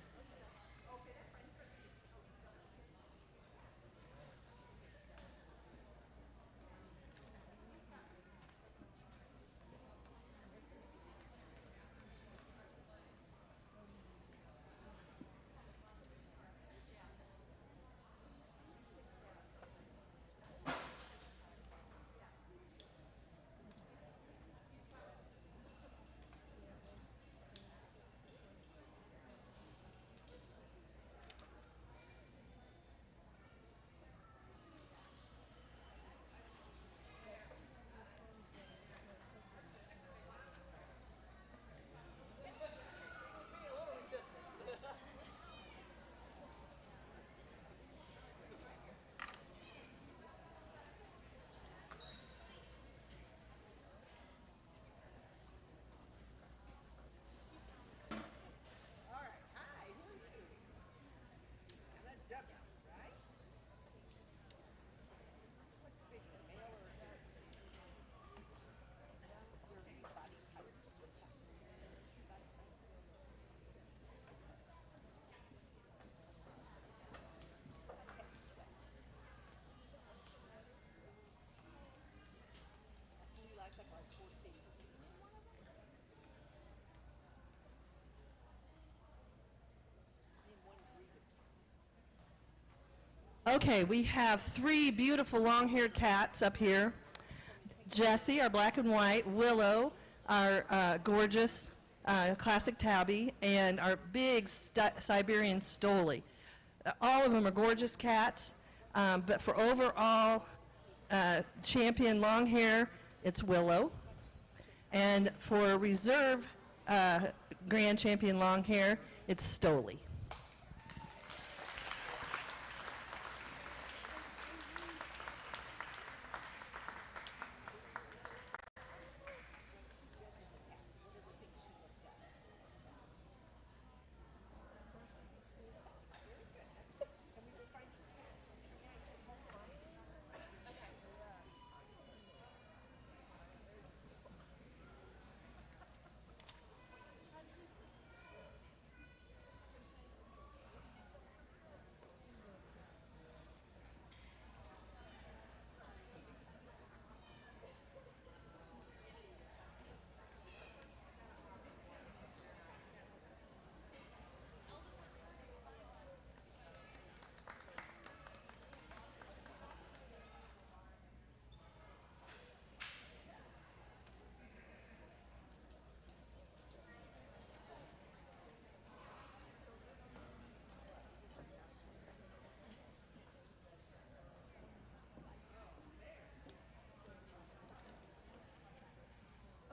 Okay, we have three beautiful long-haired cats up here. Jessie, our black and white, Willow, our gorgeous classic tabby, and our big Siberian Stoli. All of them are gorgeous cats, but for overall champion long hair, it's Willow. And for reserve grand champion long hair, it's Stoli.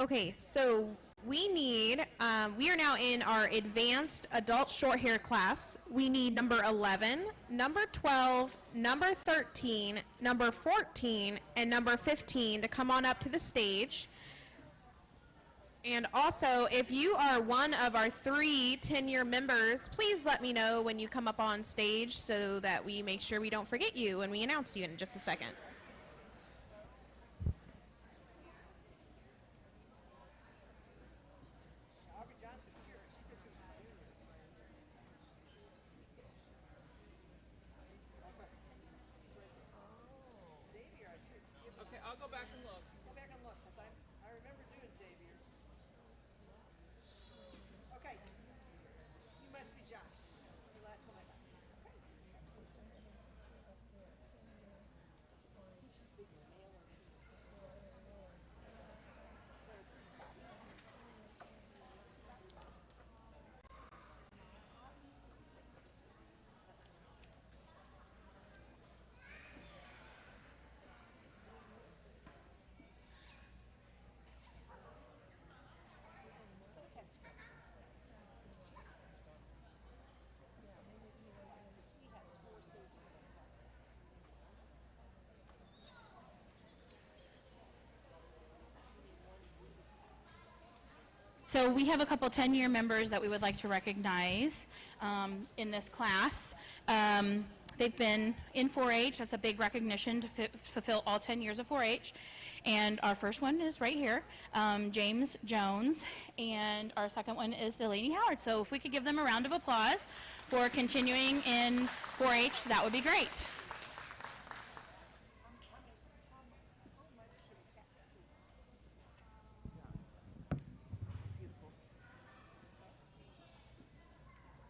Okay, so we are now in our advanced adult short hair class. We need number 11, number 12, number 13, number 14, and number 15 to come on up to the stage. And also, if you are one of our 3 10-year members, please let me know when you come up on stage so that we make sure we don't forget you when we announce you in just a second. Okay, I'll go back and look. Go back and look, because I remember doing Xavier's. Okay. You must be Josh. The last one I got. Okay. So we have a couple 10-year members that we would like to recognize in this class. They've been in 4-H. That's a big recognition to fulfill all 10 years of 4-H. And our first one is right here, James Jones. And our second one is Delaney Howard. So if we could give them a round of applause for continuing in 4-H, that would be great.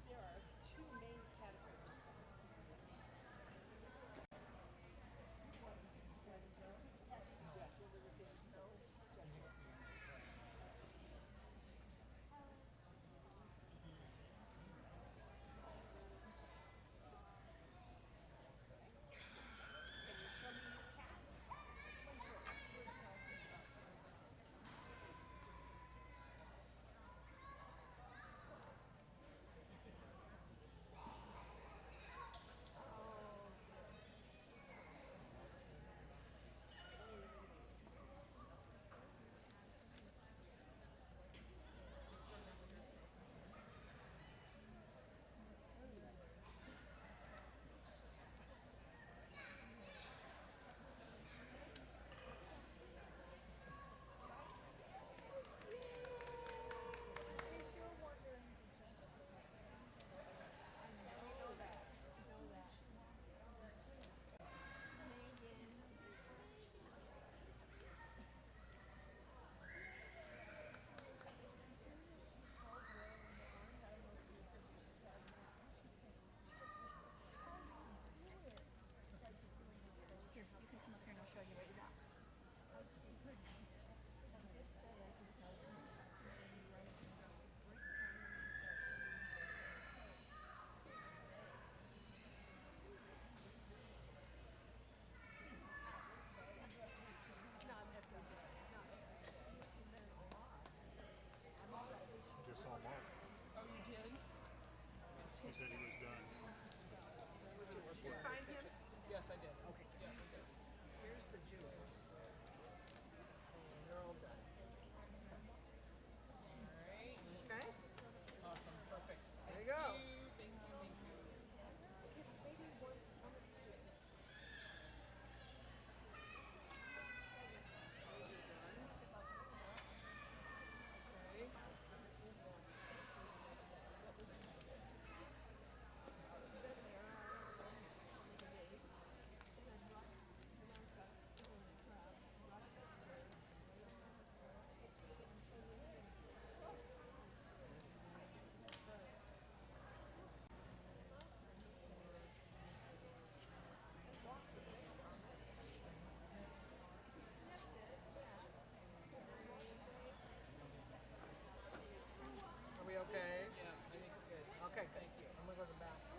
There are 2 main categories. You're all done. Okay? Awesome. Perfect. There you go. Thank you. Thank you. Maybe one or two. Okay. Are we okay? Yeah, I think we're good. Okay, thank you. I'm gonna go to the bathroom.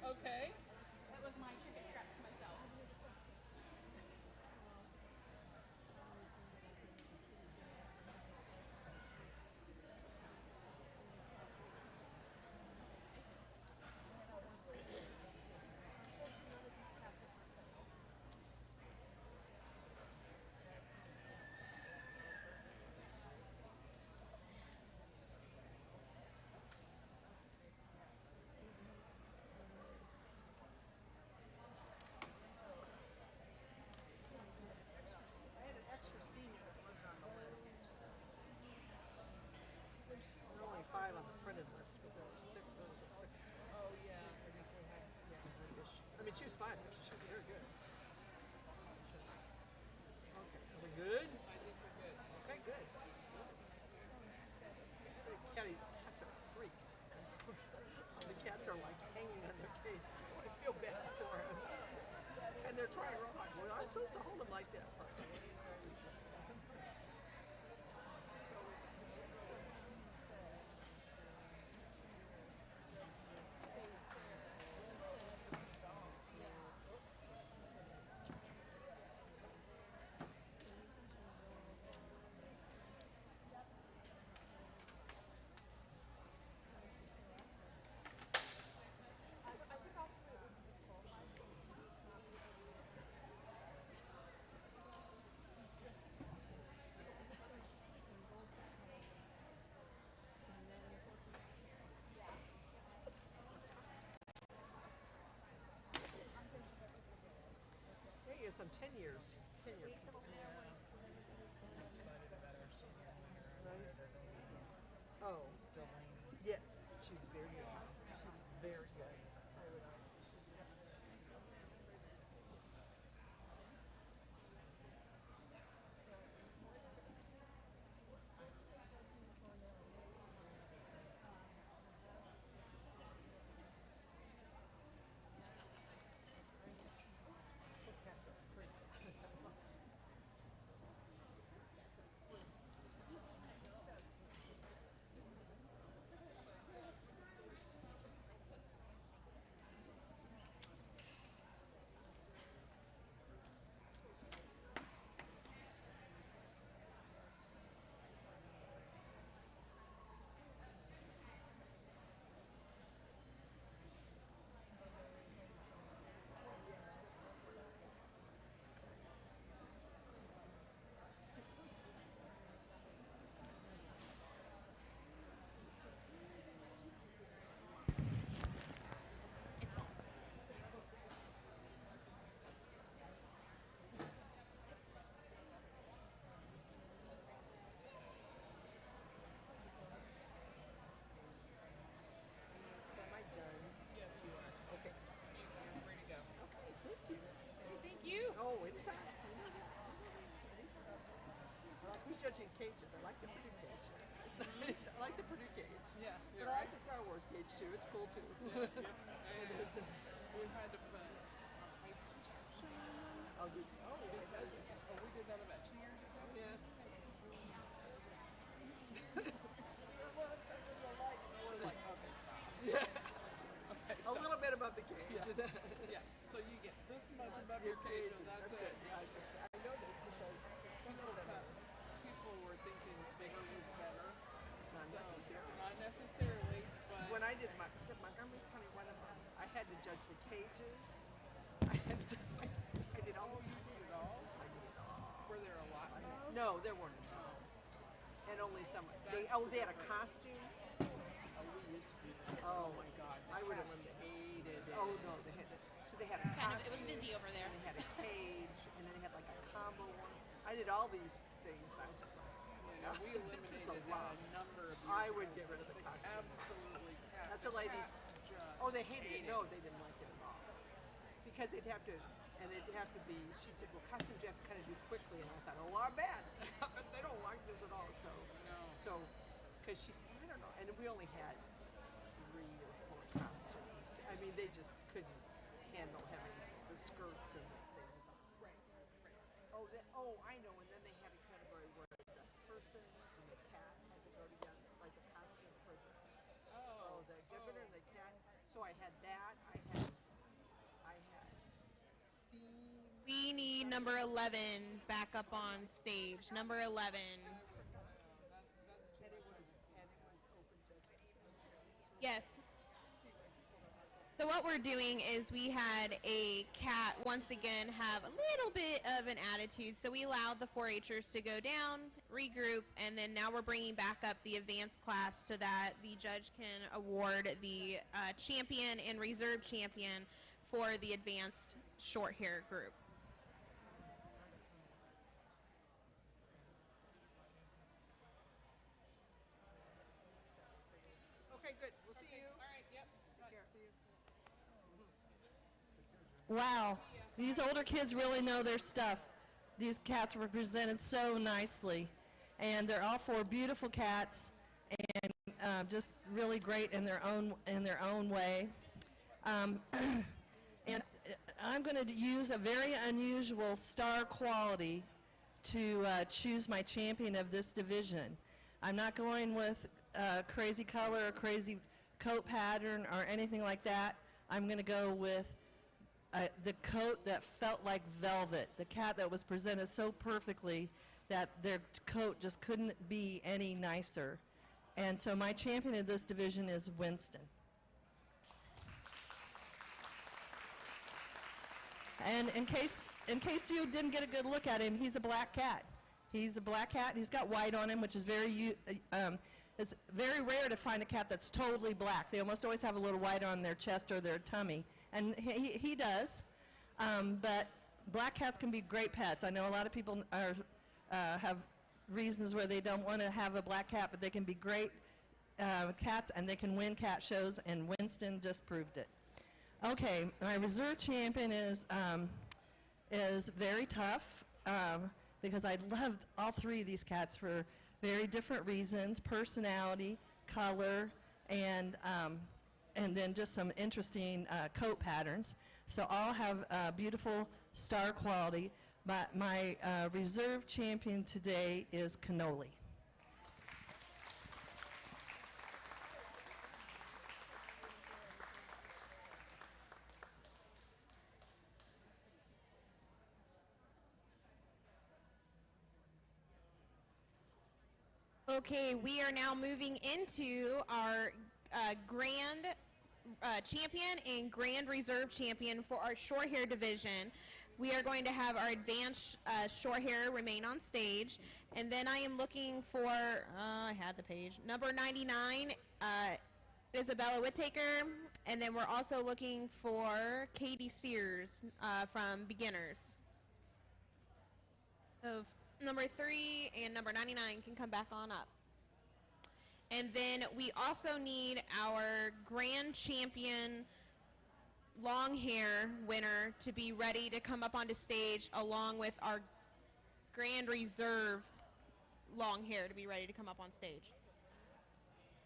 Okay. That was my chicken scratch to myself. I had an extra senior that wasn't on the list. There were only 5 on the printed list, but there were 6. There was a 6th. Oh yeah, I think we had. Yeah, I mean, she was fine. She was very good. Okay, are we good? I think we're good. Okay, good. Cats are freaked. The cats are like hanging in their cages, so I feel bad for him. And they're trying real hard. Well, I'm supposed to hold him like this. There you some 10 years. 10 years. I'm excited about our senior winner. Oh, Delaney. yes. She's very good. She's very good. I would cats are freaked. cages. I like the Purdue cage. It's nice. I like the Purdue cage. Yeah, But I like the Star Wars cage too. It's cool too. Yep. And we had to put height protection on them. Oh, did you? Oh, yeah. Because, we did that about 2 years ago. Yeah. We're like, okay, stop. Yeah. Okay, A stop. little bit above the cage. Yeah. So you get this much above your cage, and that's it. Yeah, I know this because People were thinking bigger was better. not necessarily. Not necessarily, but When I did my Montgomery County Run-a-Thon, I had to judge the cages. I had to. I did all. you did it all. I did it all. Were there a lot of? No, there weren't. And only some. They had a costume. We used to. Oh my God. I would have hated it. Oh no, they had. So they had a costume. It was busy over there. And they had a cage, and then they had like a combo one. I did all these things, and I was just like, Yeah, we this is eliminated a lot. a number of years I would ago. get rid of the costume. Absolutely. That's a lady's. Just Oh, they hated hate it. No, they didn't like it at all. Because they'd have to, and it'd have to be. She said, "Well, costumes you have to kind of do quickly," and I thought, "Oh, I bet they don't like this at all." So, because she said, "I don't know," and we only had 3 or 4 costumes. I mean, they just couldn't handle having the skirts and the things on. Right. Oh, I know. And then they had a category where the person and the cat had to go together, like the costume for the exhibitor and the cat. So I had that. I had theme. We need number 11 back up on stage. Number 11. And it was open judging. Yes. So what we're doing is we had a cat once again have a little bit of an attitude. So we allowed the 4-Hers to go down, regroup, and then now we're bringing back up the advanced class so that the judge can award the champion and reserve champion for the advanced short hair group. Okay, good. We'll see you. All right. Yep. Take care. See you. Wow, these older kids really know their stuff. These cats were presented so nicely, and they're all 4 beautiful cats, and just really great in their own way. And I'm going to use a very unusual star quality to choose my champion of this division. I'm not going with crazy color or crazy coat pattern or anything like that. I'm going to go with the coat that felt like velvet, the cat that was presented so perfectly that their coat just couldn't be any nicer. And so my champion of this division is Winston. And in case you didn't get a good look at him, he's a black cat. He's a black cat. He's got white on him, which is it's very rare to find a cat that's totally black. They almost always have a little white on their chest or their tummy, and he does. But black cats can be great pets. I know a lot of people have reasons where they don't want to have a black cat, but they can be great cats, and they can win cat shows, and Winston just proved it. Okay, my reserve champion is very tough because I love all 3 of these cats for very different reasons: personality, color, and then just some interesting coat patterns. So all have beautiful star quality. But my reserve champion today is Cannoli. Okay, we are now moving into our grand champion and grand reserve champion for our short hair division. We are going to have our advanced short hair remain on stage. And then I am looking for, I had the page, number 99, Isabella Whittaker. And then we're also looking for Katie Sears from Beginners. Of number 3 and number 99 can come back on up. And then we also need our grand champion long hair winner to be ready to come up onto stage along with our grand reserve long hair to be ready to come up on stage.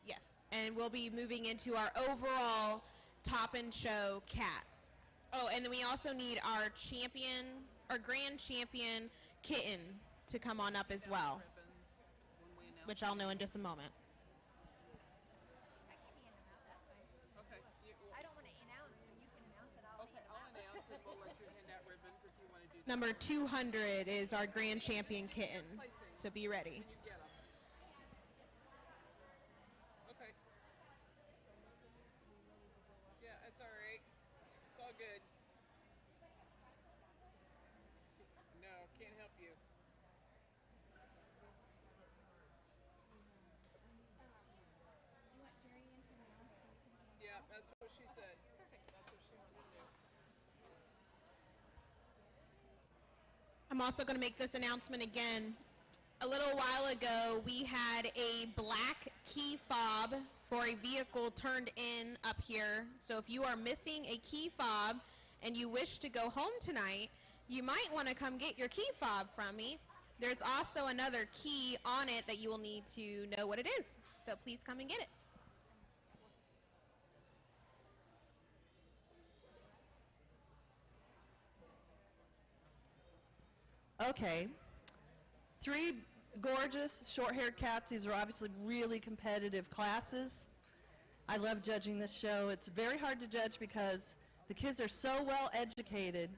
Yes, and we'll be moving into our overall top and show cat. Oh, and then we also need our champion, our grand champion Kitten to come on up as well, Ribbons when we announce. which I'll know in just a moment. I can hand them out. That's fine. Okay. I don't want to announce when you can announce it. I'll Okay, hand them I'll out. announce it. We'll let you hand out ribbons if you want to do that. Number 200 is our grand champion Kitten, so be ready. When you get them. Okay. Yeah, it's all right. It's all good. No, can't help you. Do you want Jerry in to announce so you can hand Yeah, that's what she said. Perfect. That's what she wants to do. I'm also going to make this announcement again. A little while ago, we had a black key fob for a vehicle turned in up here. So if you are missing a key fob and you wish to go home tonight, you might want to come get your key fob from me. There's also another key on it that you will need to know what it is. So please come and get it. Okay. 3 gorgeous short-haired cats. These are obviously really competitive classes. I love judging this show. It's very hard to judge because the kids are so well educated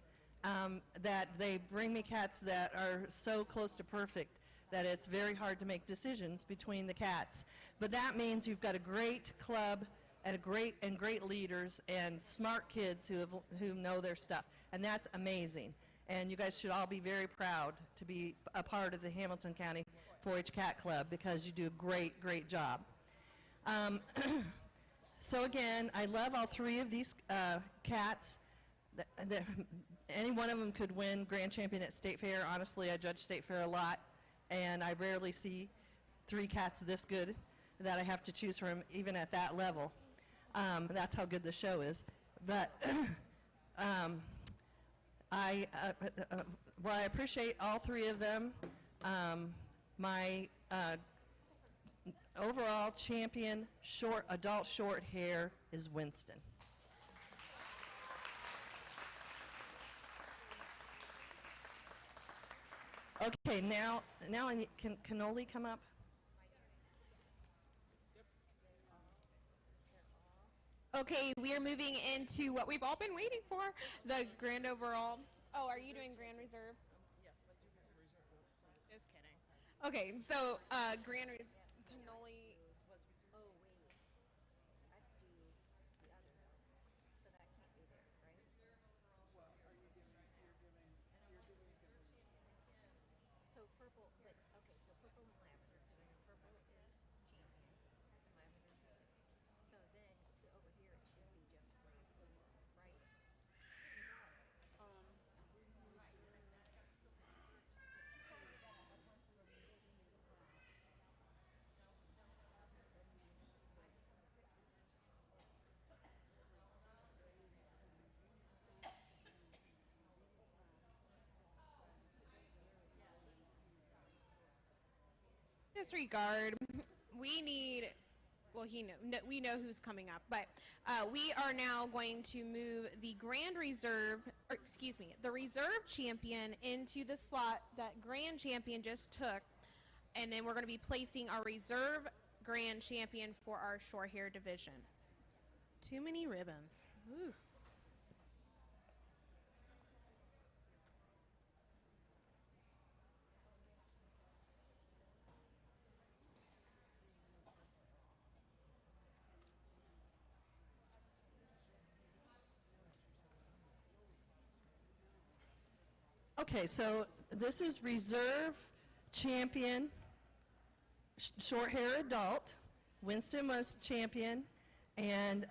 that they bring me cats that are so close to perfect that it's very hard to make decisions between the cats. But that means you've got a great club and great leaders and smart kids who know their stuff, and that's amazing. And you guys should all be very proud to be a part of the Hamilton County 4-H Cat Club because you do a great job. So again, I love all 3 of these cats. Any one of them could win Grand Champion at State Fair. Honestly, I judge State Fair a lot, and I rarely see 3 cats this good that I have to choose from, even at that level. That's how good the show is. But I appreciate all 3 of them. My overall champion adult short hair is Winston. Okay, now I need, can Oli come up? Okay, we are moving into what we've all been waiting for, the grand overall. Oh, are you doing grand reserve? Yes, but do reserve. Just kidding. Okay, so grand reserve, cannoli. Oh, wait. I have to do the other. So that can't be there, right? What are you doing? You're doing So purple, but, okay, so purple and lavender, because I know purple is champion, and lavender is reserve. So then, over here, it should be just right? Disregard. We need. Well, we know who's coming up, but we are now going to move the Grand Reserve, or excuse me, the Reserve Champion into the slot that Grand Champion just took, and then we're going to be placing our Reserve Grand Champion for our short hair division. Too many ribbons. Ooh. Okay, so this is Reserve Champion Short Hair Adult. Winston was champion, and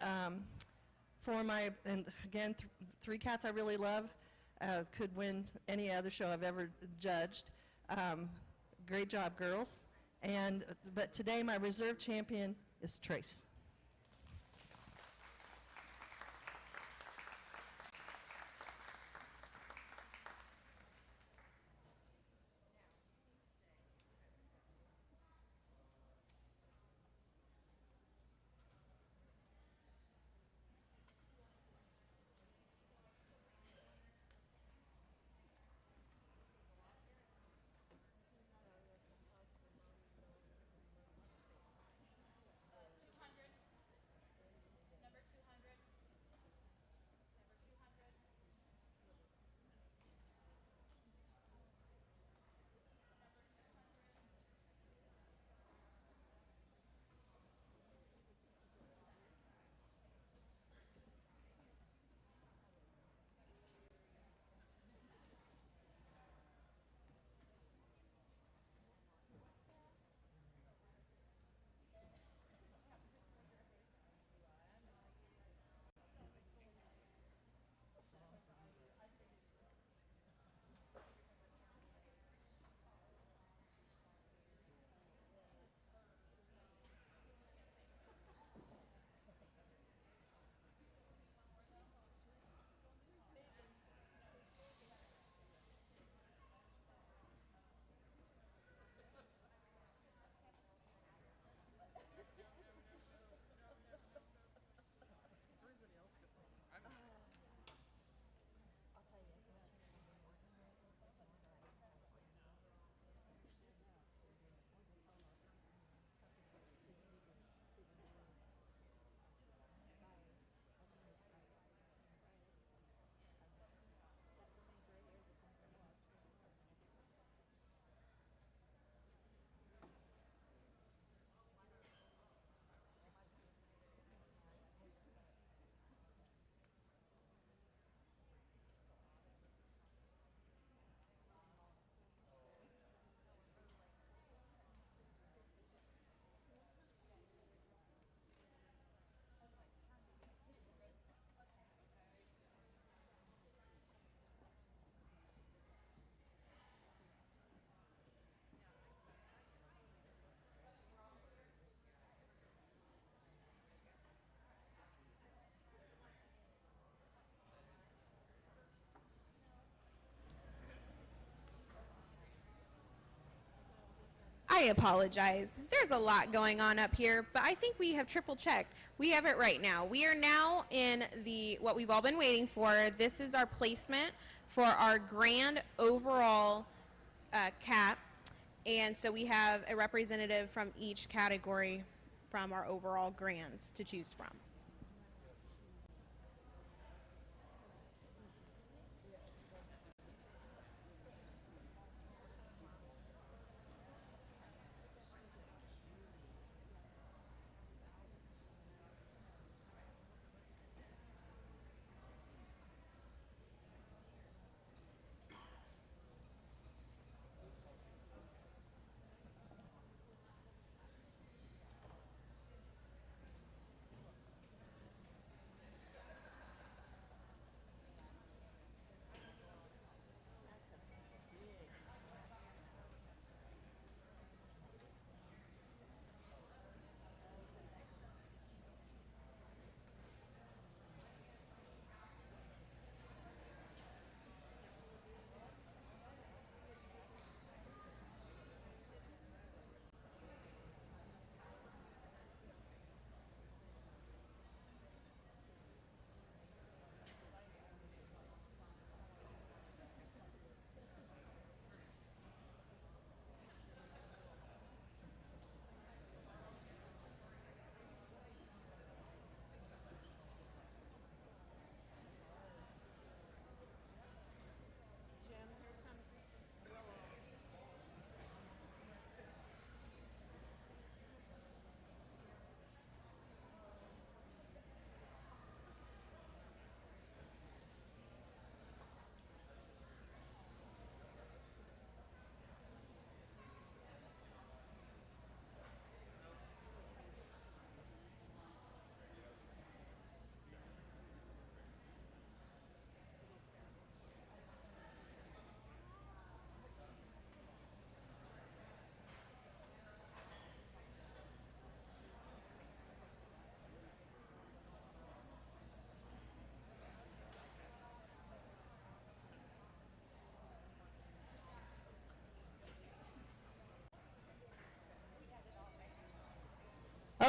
again, 3 cats I really love, could win any other show I've ever judged. Great job, girls. But today my reserve champion is Trace. I apologize. There's a lot going on up here, but I think we have triple checked. We have it right now. We are now in what we've all been waiting for. This is our placement for our grand overall cap. And so we have a representative from each category from our overall grands to choose from.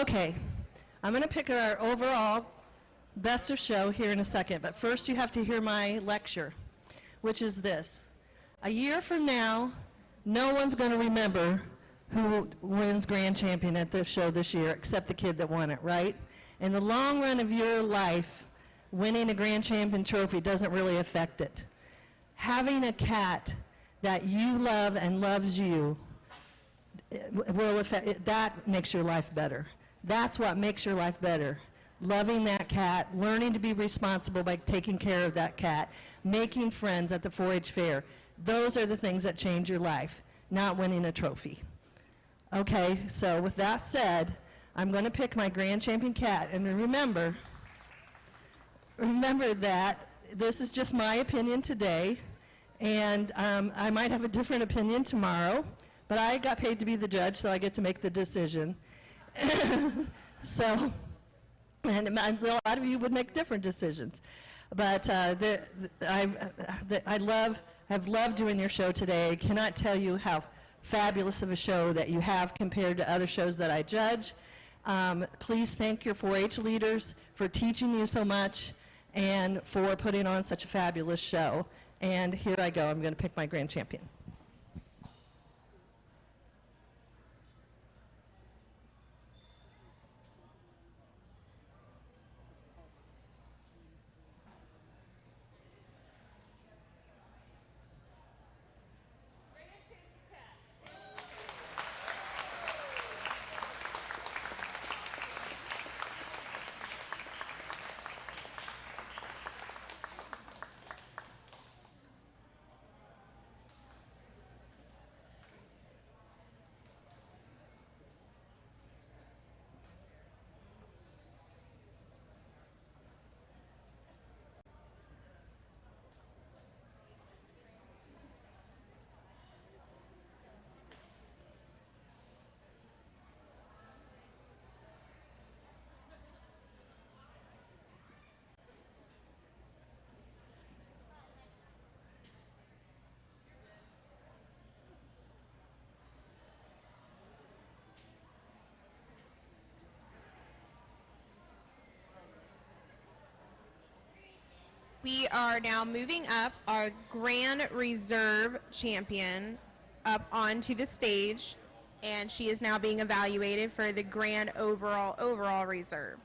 Okay, I'm going to pick our overall best of show here in a second, but first you have to hear my lecture, which is this. A year from now, no one's going to remember who wins grand champion at the show this year except the kid that won it, right? In the long run of your life, winning a grand champion trophy doesn't really affect it. Having a cat that you love and loves you will affect, that makes your life better. That's what makes your life better. Loving that cat, learning to be responsible by taking care of that cat, making friends at the 4-H fair. Those are the things that change your life, not winning a trophy. Okay, so with that said, I'm going to pick my grand champion cat. And remember that this is just my opinion today, and I might have a different opinion tomorrow, but I got paid to be the judge, so I get to make the decision. So, and a lot of you would make different decisions. But have loved doing your show today. I cannot tell you how fabulous of a show that you have compared to other shows that I judge. Please thank your 4-H leaders for teaching you so much and for putting on such a fabulous show. And here I go. I'm going to pick my grand champion. We are now moving up our Grand Reserve champion up onto the stage, and she is now being evaluated for the Grand Overall Reserve.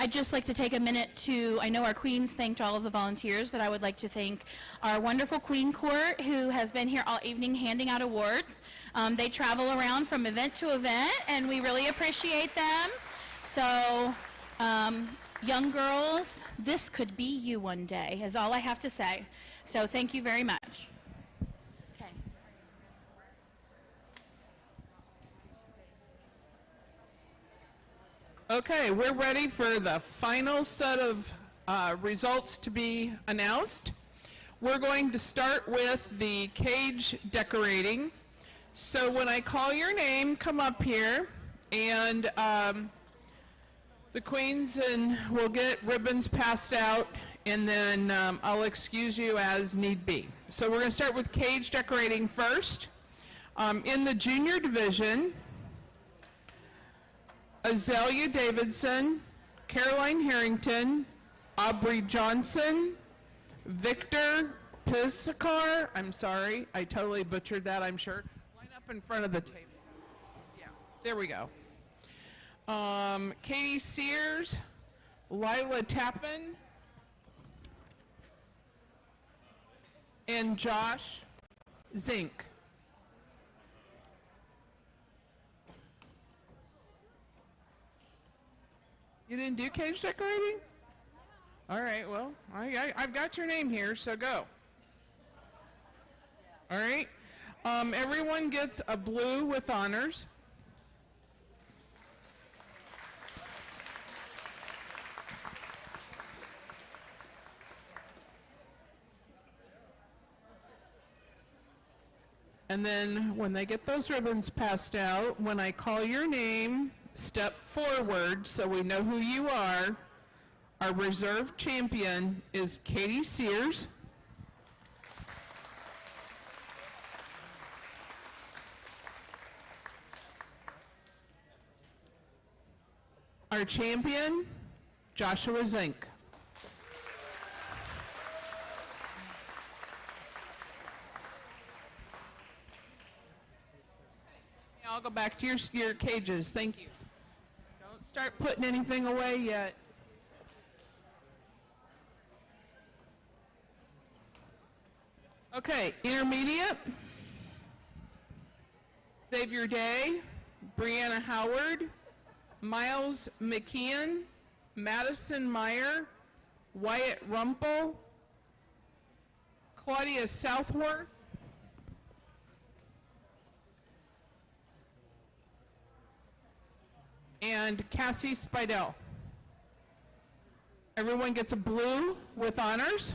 I'd just like to take a minute to, I know our queens thanked all of the volunteers, but I would like to thank our wonderful Queen Court who has been here all evening handing out awards. They travel around from event to event, and we really appreciate them. So, young girls, this could be you one day, is all I have to say. So thank you very much. Okay. Okay, we're ready for the final set of results to be announced. We're going to start with the cage decorating. So when I call your name, come up here, and the queens will get ribbons passed out, and then I'll excuse you as need be. So we're going to start with cage decorating first. In the junior division, Azalea Davidson, Caroline Harrington, Aubrey Johnson, Victor Piscar, I'm sorry, I totally butchered that, I'm sure. Line up in front of the table. Yeah, there we go. Katie Sears, Lila Tappan, and Josh Zink. You didn't do cage decorating? All right, well, I've got your name here, so go. All right. Everyone gets a blue with honors. And then when they get those ribbons passed out, when I call your name, step forward so we know who you are. Our reserve champion is Katie Sears. Our champion, Joshua Zink. I'll go back to your cages. Thank you. Don't start putting anything away yet. Okay, intermediate. Xavier Day, Brianna Howard, Miles McKeon, Madison Meyer, Wyatt Rumpel, Claudia Southworth, and Cassie Spidell. Everyone gets a blue with honors.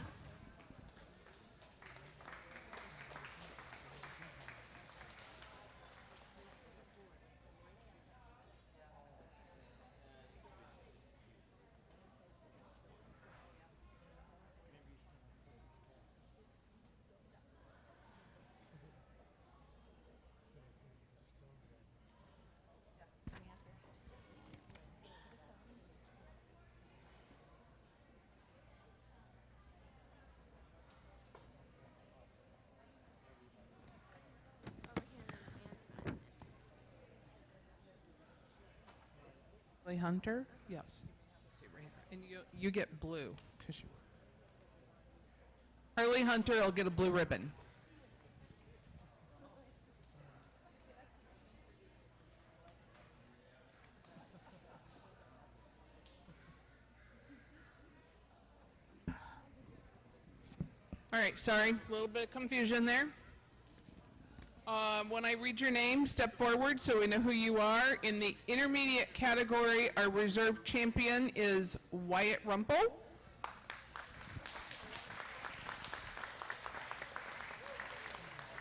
Hunter? Yes. And you get blue. 'Cause you... Harley Hunter will get a blue ribbon. All right, sorry, a little bit of confusion there. When I read your name, step forward so we know who you are. In the intermediate category, our reserve champion is Wyatt Rumpel.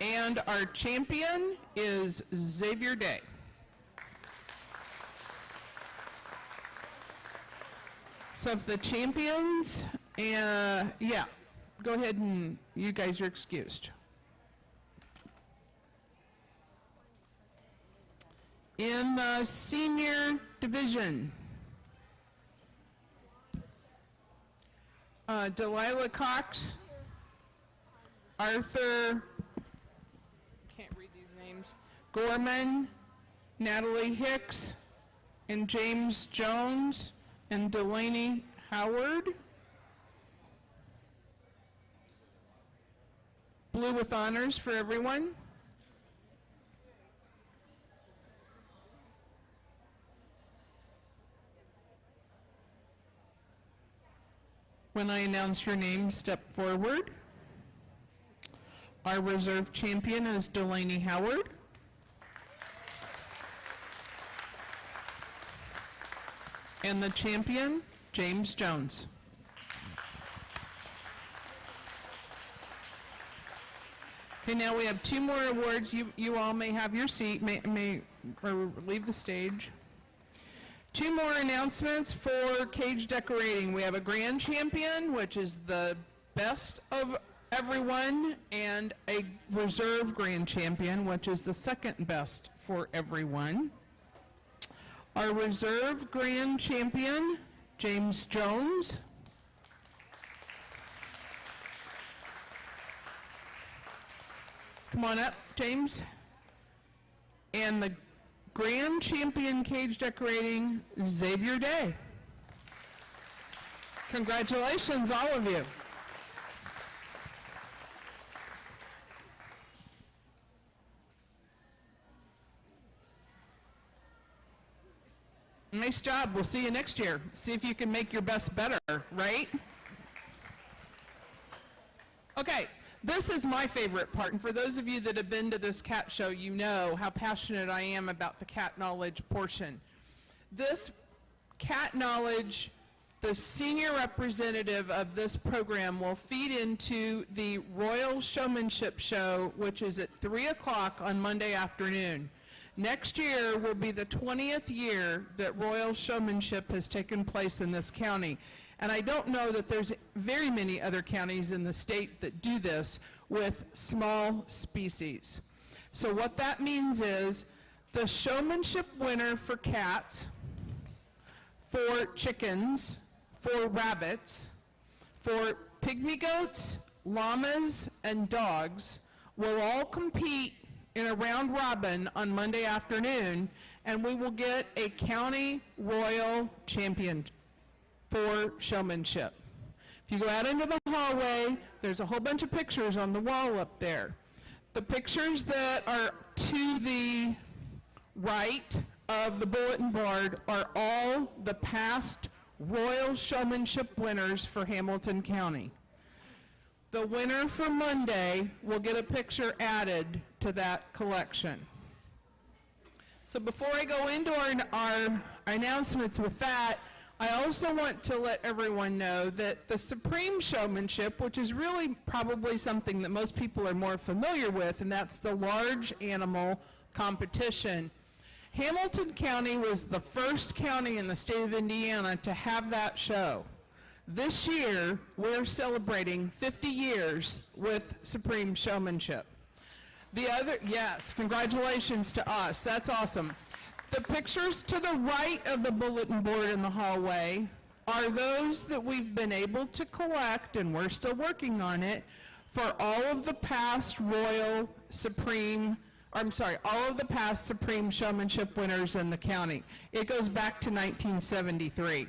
And our champion is Xavier Day. So if the champions, yeah, go ahead and you guys are excused. In the senior division, Delilah Cox, Arthur, can't read these names, Gorman, Natalie Hicks, and James Jones, and Delaney Howard. Blue with honors for everyone. When I announce your name, step forward. Our reserve champion is Delaney Howard. And the champion, James Jones. Okay, now we have two more awards. You all may have your seat, or leave the stage. Two more announcements for cage decorating. We have a grand champion, which is the best of everyone, and a reserve grand champion, which is the second best for everyone. Our reserve grand champion, James Jones. Come on up, James. And the grand champion cage decorating, Xavier Day. Congratulations, all of you. Nice job. We'll see you next year. See if you can make your best better, right? Okay. This is my favorite part, and for those of you that have been to this cat show, you know how passionate I am about the cat knowledge portion. This cat knowledge, the senior representative of this program will feed into the Royal Showmanship Show, which is at 3 o'clock on Monday afternoon. Next year will be the 20th year that Royal Showmanship has taken place in this county. And I don't know that there's very many other counties in the state that do this with small species. So what that means is the showmanship winner for cats, for chickens, for rabbits, for pygmy goats, llamas, and dogs will all compete in a round robin on Monday afternoon, and we will get a county royal champion for showmanship. If you go out into the hallway, there's a whole bunch of pictures on the wall up there. The pictures that are to the right of the bulletin board are all the past Royal Showmanship winners for Hamilton County. The winner for Monday will get a picture added to that collection. So before I go into our announcements with that, I also want to let everyone know that the Supreme Showmanship, which is really probably something that most people are more familiar with, and that's the large animal competition. Hamilton County was the first county in the state of Indiana to have that show. This year, we're celebrating 50 years with Supreme Showmanship. Yes, congratulations to us. That's awesome. The pictures to the right of the bulletin board in the hallway are those that we've been able to collect, and we're still working on it, for all of the past all of the past Supreme Showmanship winners in the county. It goes back to 1973.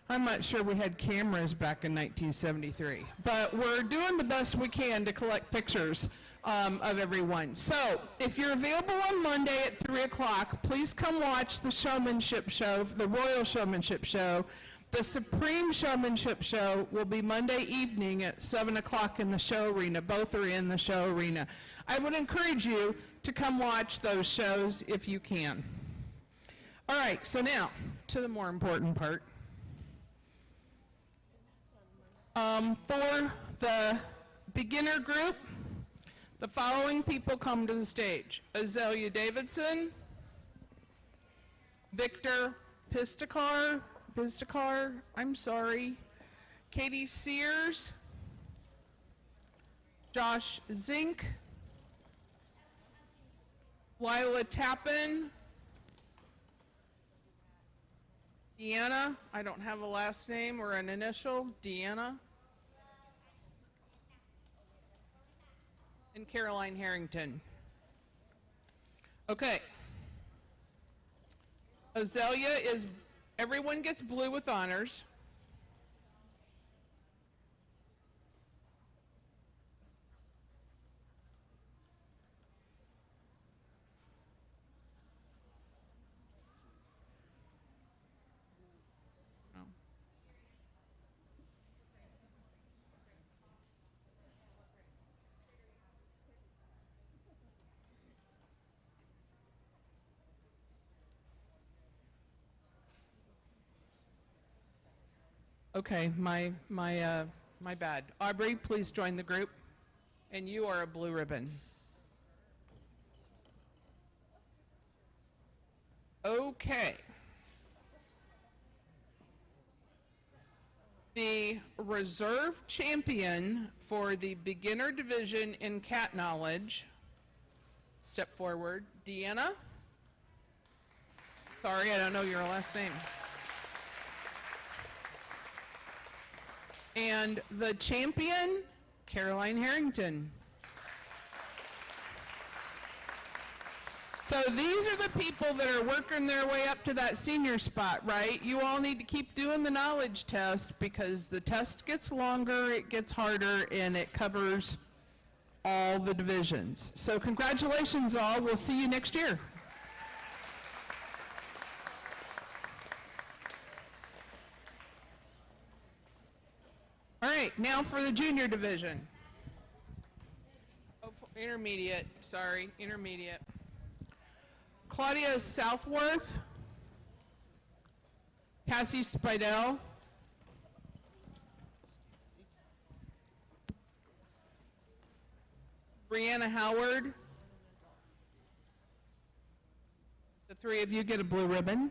I'm not sure we had cameras back in 1973, but we're doing the best we can to collect pictures of everyone. So if you're available on Monday at 3 o'clock, please come watch the showmanship show, the Royal Showmanship Show. The Supreme Showmanship Show will be Monday evening at 7 o'clock in the show arena. Both are in the show arena. I would encourage you to come watch those shows if you can. All right, so now to the more important part. For the beginner group, the following people come to the stage: Azalea Davidson, Victor Pistakar, Katie Sears, Josh Zink, Lila Tappan, Deanna, I don't have a last name or an initial, Deanna, and Caroline Harrington. Okay. Azalea is, everyone gets blue with honors. Okay, my bad. Aubrey, please join the group. And you are a blue ribbon. Okay. The reserve champion for the beginner division in cat knowledge, step forward, Deanna. Sorry, I don't know your last name. And the champion, Caroline Harrington. So these are the people that are working their way up to that senior spot, right? You all need to keep doing the knowledge test because the test gets longer, it gets harder, and it covers all the divisions. So congratulations all. We'll see you next year. All right, now for the junior division. Oh, intermediate, sorry, intermediate. Claudia Southworth, Cassie Spidell, Brianna Howard. The three of you get a blue ribbon.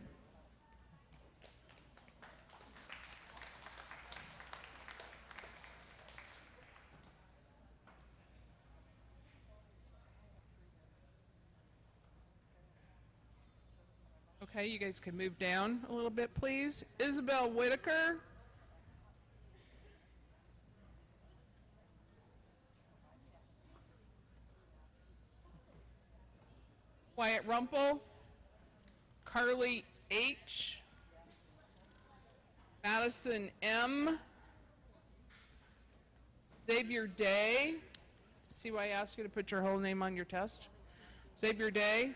Okay, you guys can move down a little bit, please. Isabel Whitaker. Wyatt Rumpel. Carly H. Madison M. Xavier Day. See why I asked you to put your whole name on your test? Xavier Day.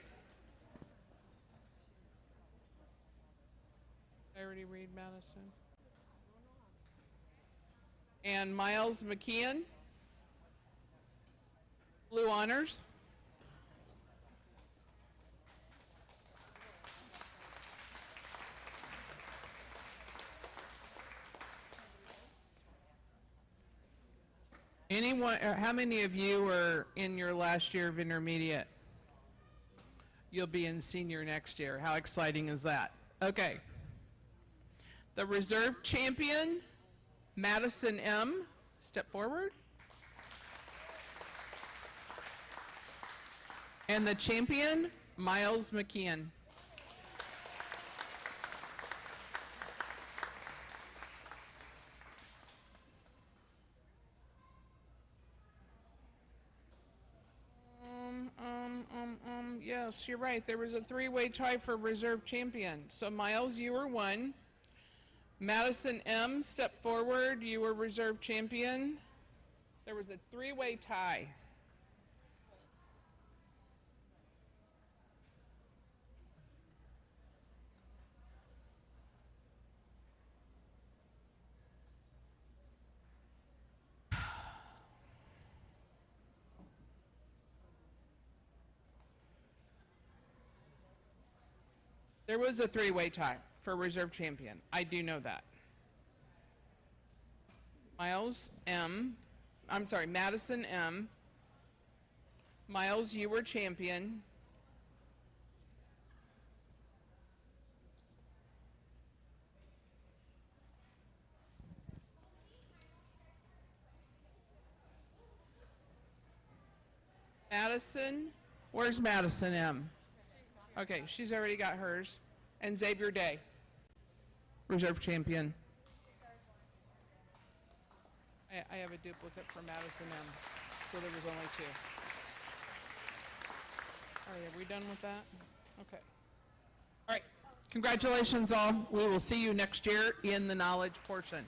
I already read Madison. And Miles McKeon. Blue honors. Anyone, how many of you are in your last year of intermediate? You'll be in senior next year. How exciting is that? Okay. The reserve champion, Madison M. Step forward. And the champion, Miles McKeon. Yes, you're right. There was a three-way tie for reserve champion. So Miles, you were one. Madison M., step forward. You were reserve champion. There was a three-way tie. There was a three-way tie for reserve champion. I do know that. Madison M. Miles, you were champion. Madison, where's Madison M? Okay, she's already got hers. And Xavier Day, reserve champion. I have a duplicate for Madison M, so there was only two. All right, are we done with that? Okay. All right, congratulations all. We will see you next year in the knowledge portion.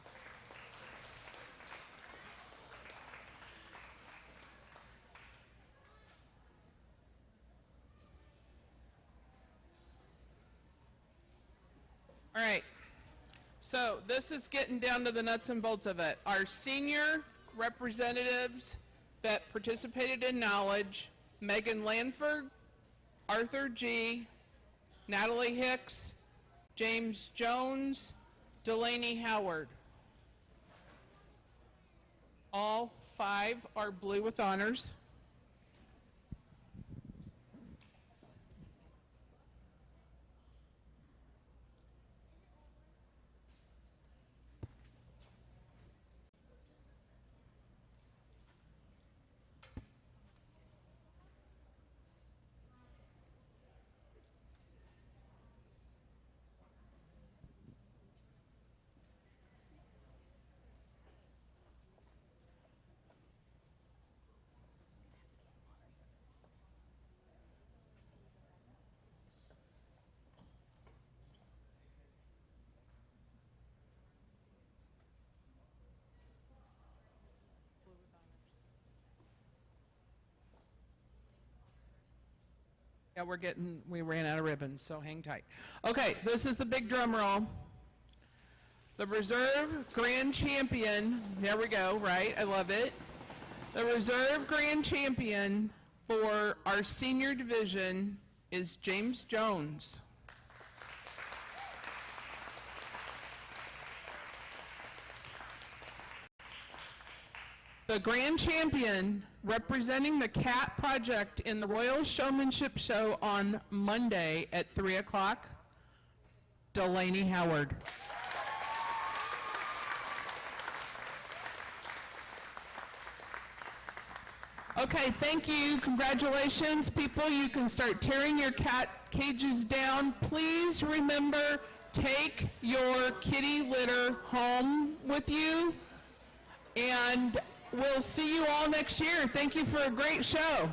All right, so this is getting down to the nuts and bolts of it. Our senior representatives that participated in knowledge: Megan Lanford, Arthur G., Natalie Hicks, James Jones, Delaney Howard. All 5 are blue with honors. Yeah, we ran out of ribbons, so hang tight. Okay, this is the big drum roll. The reserve grand champion, there we go, right? I love it. The reserve grand champion for our senior division is James Jones. The grand champion representing the CAT project in the Royal Showmanship Show on Monday at 3 o'clock, Delaney Howard. Okay, thank you. Congratulations, people. You can start tearing your cat cages down. Please remember, take your kitty litter home with you, and we'll see you all next year. Thank you for a great show.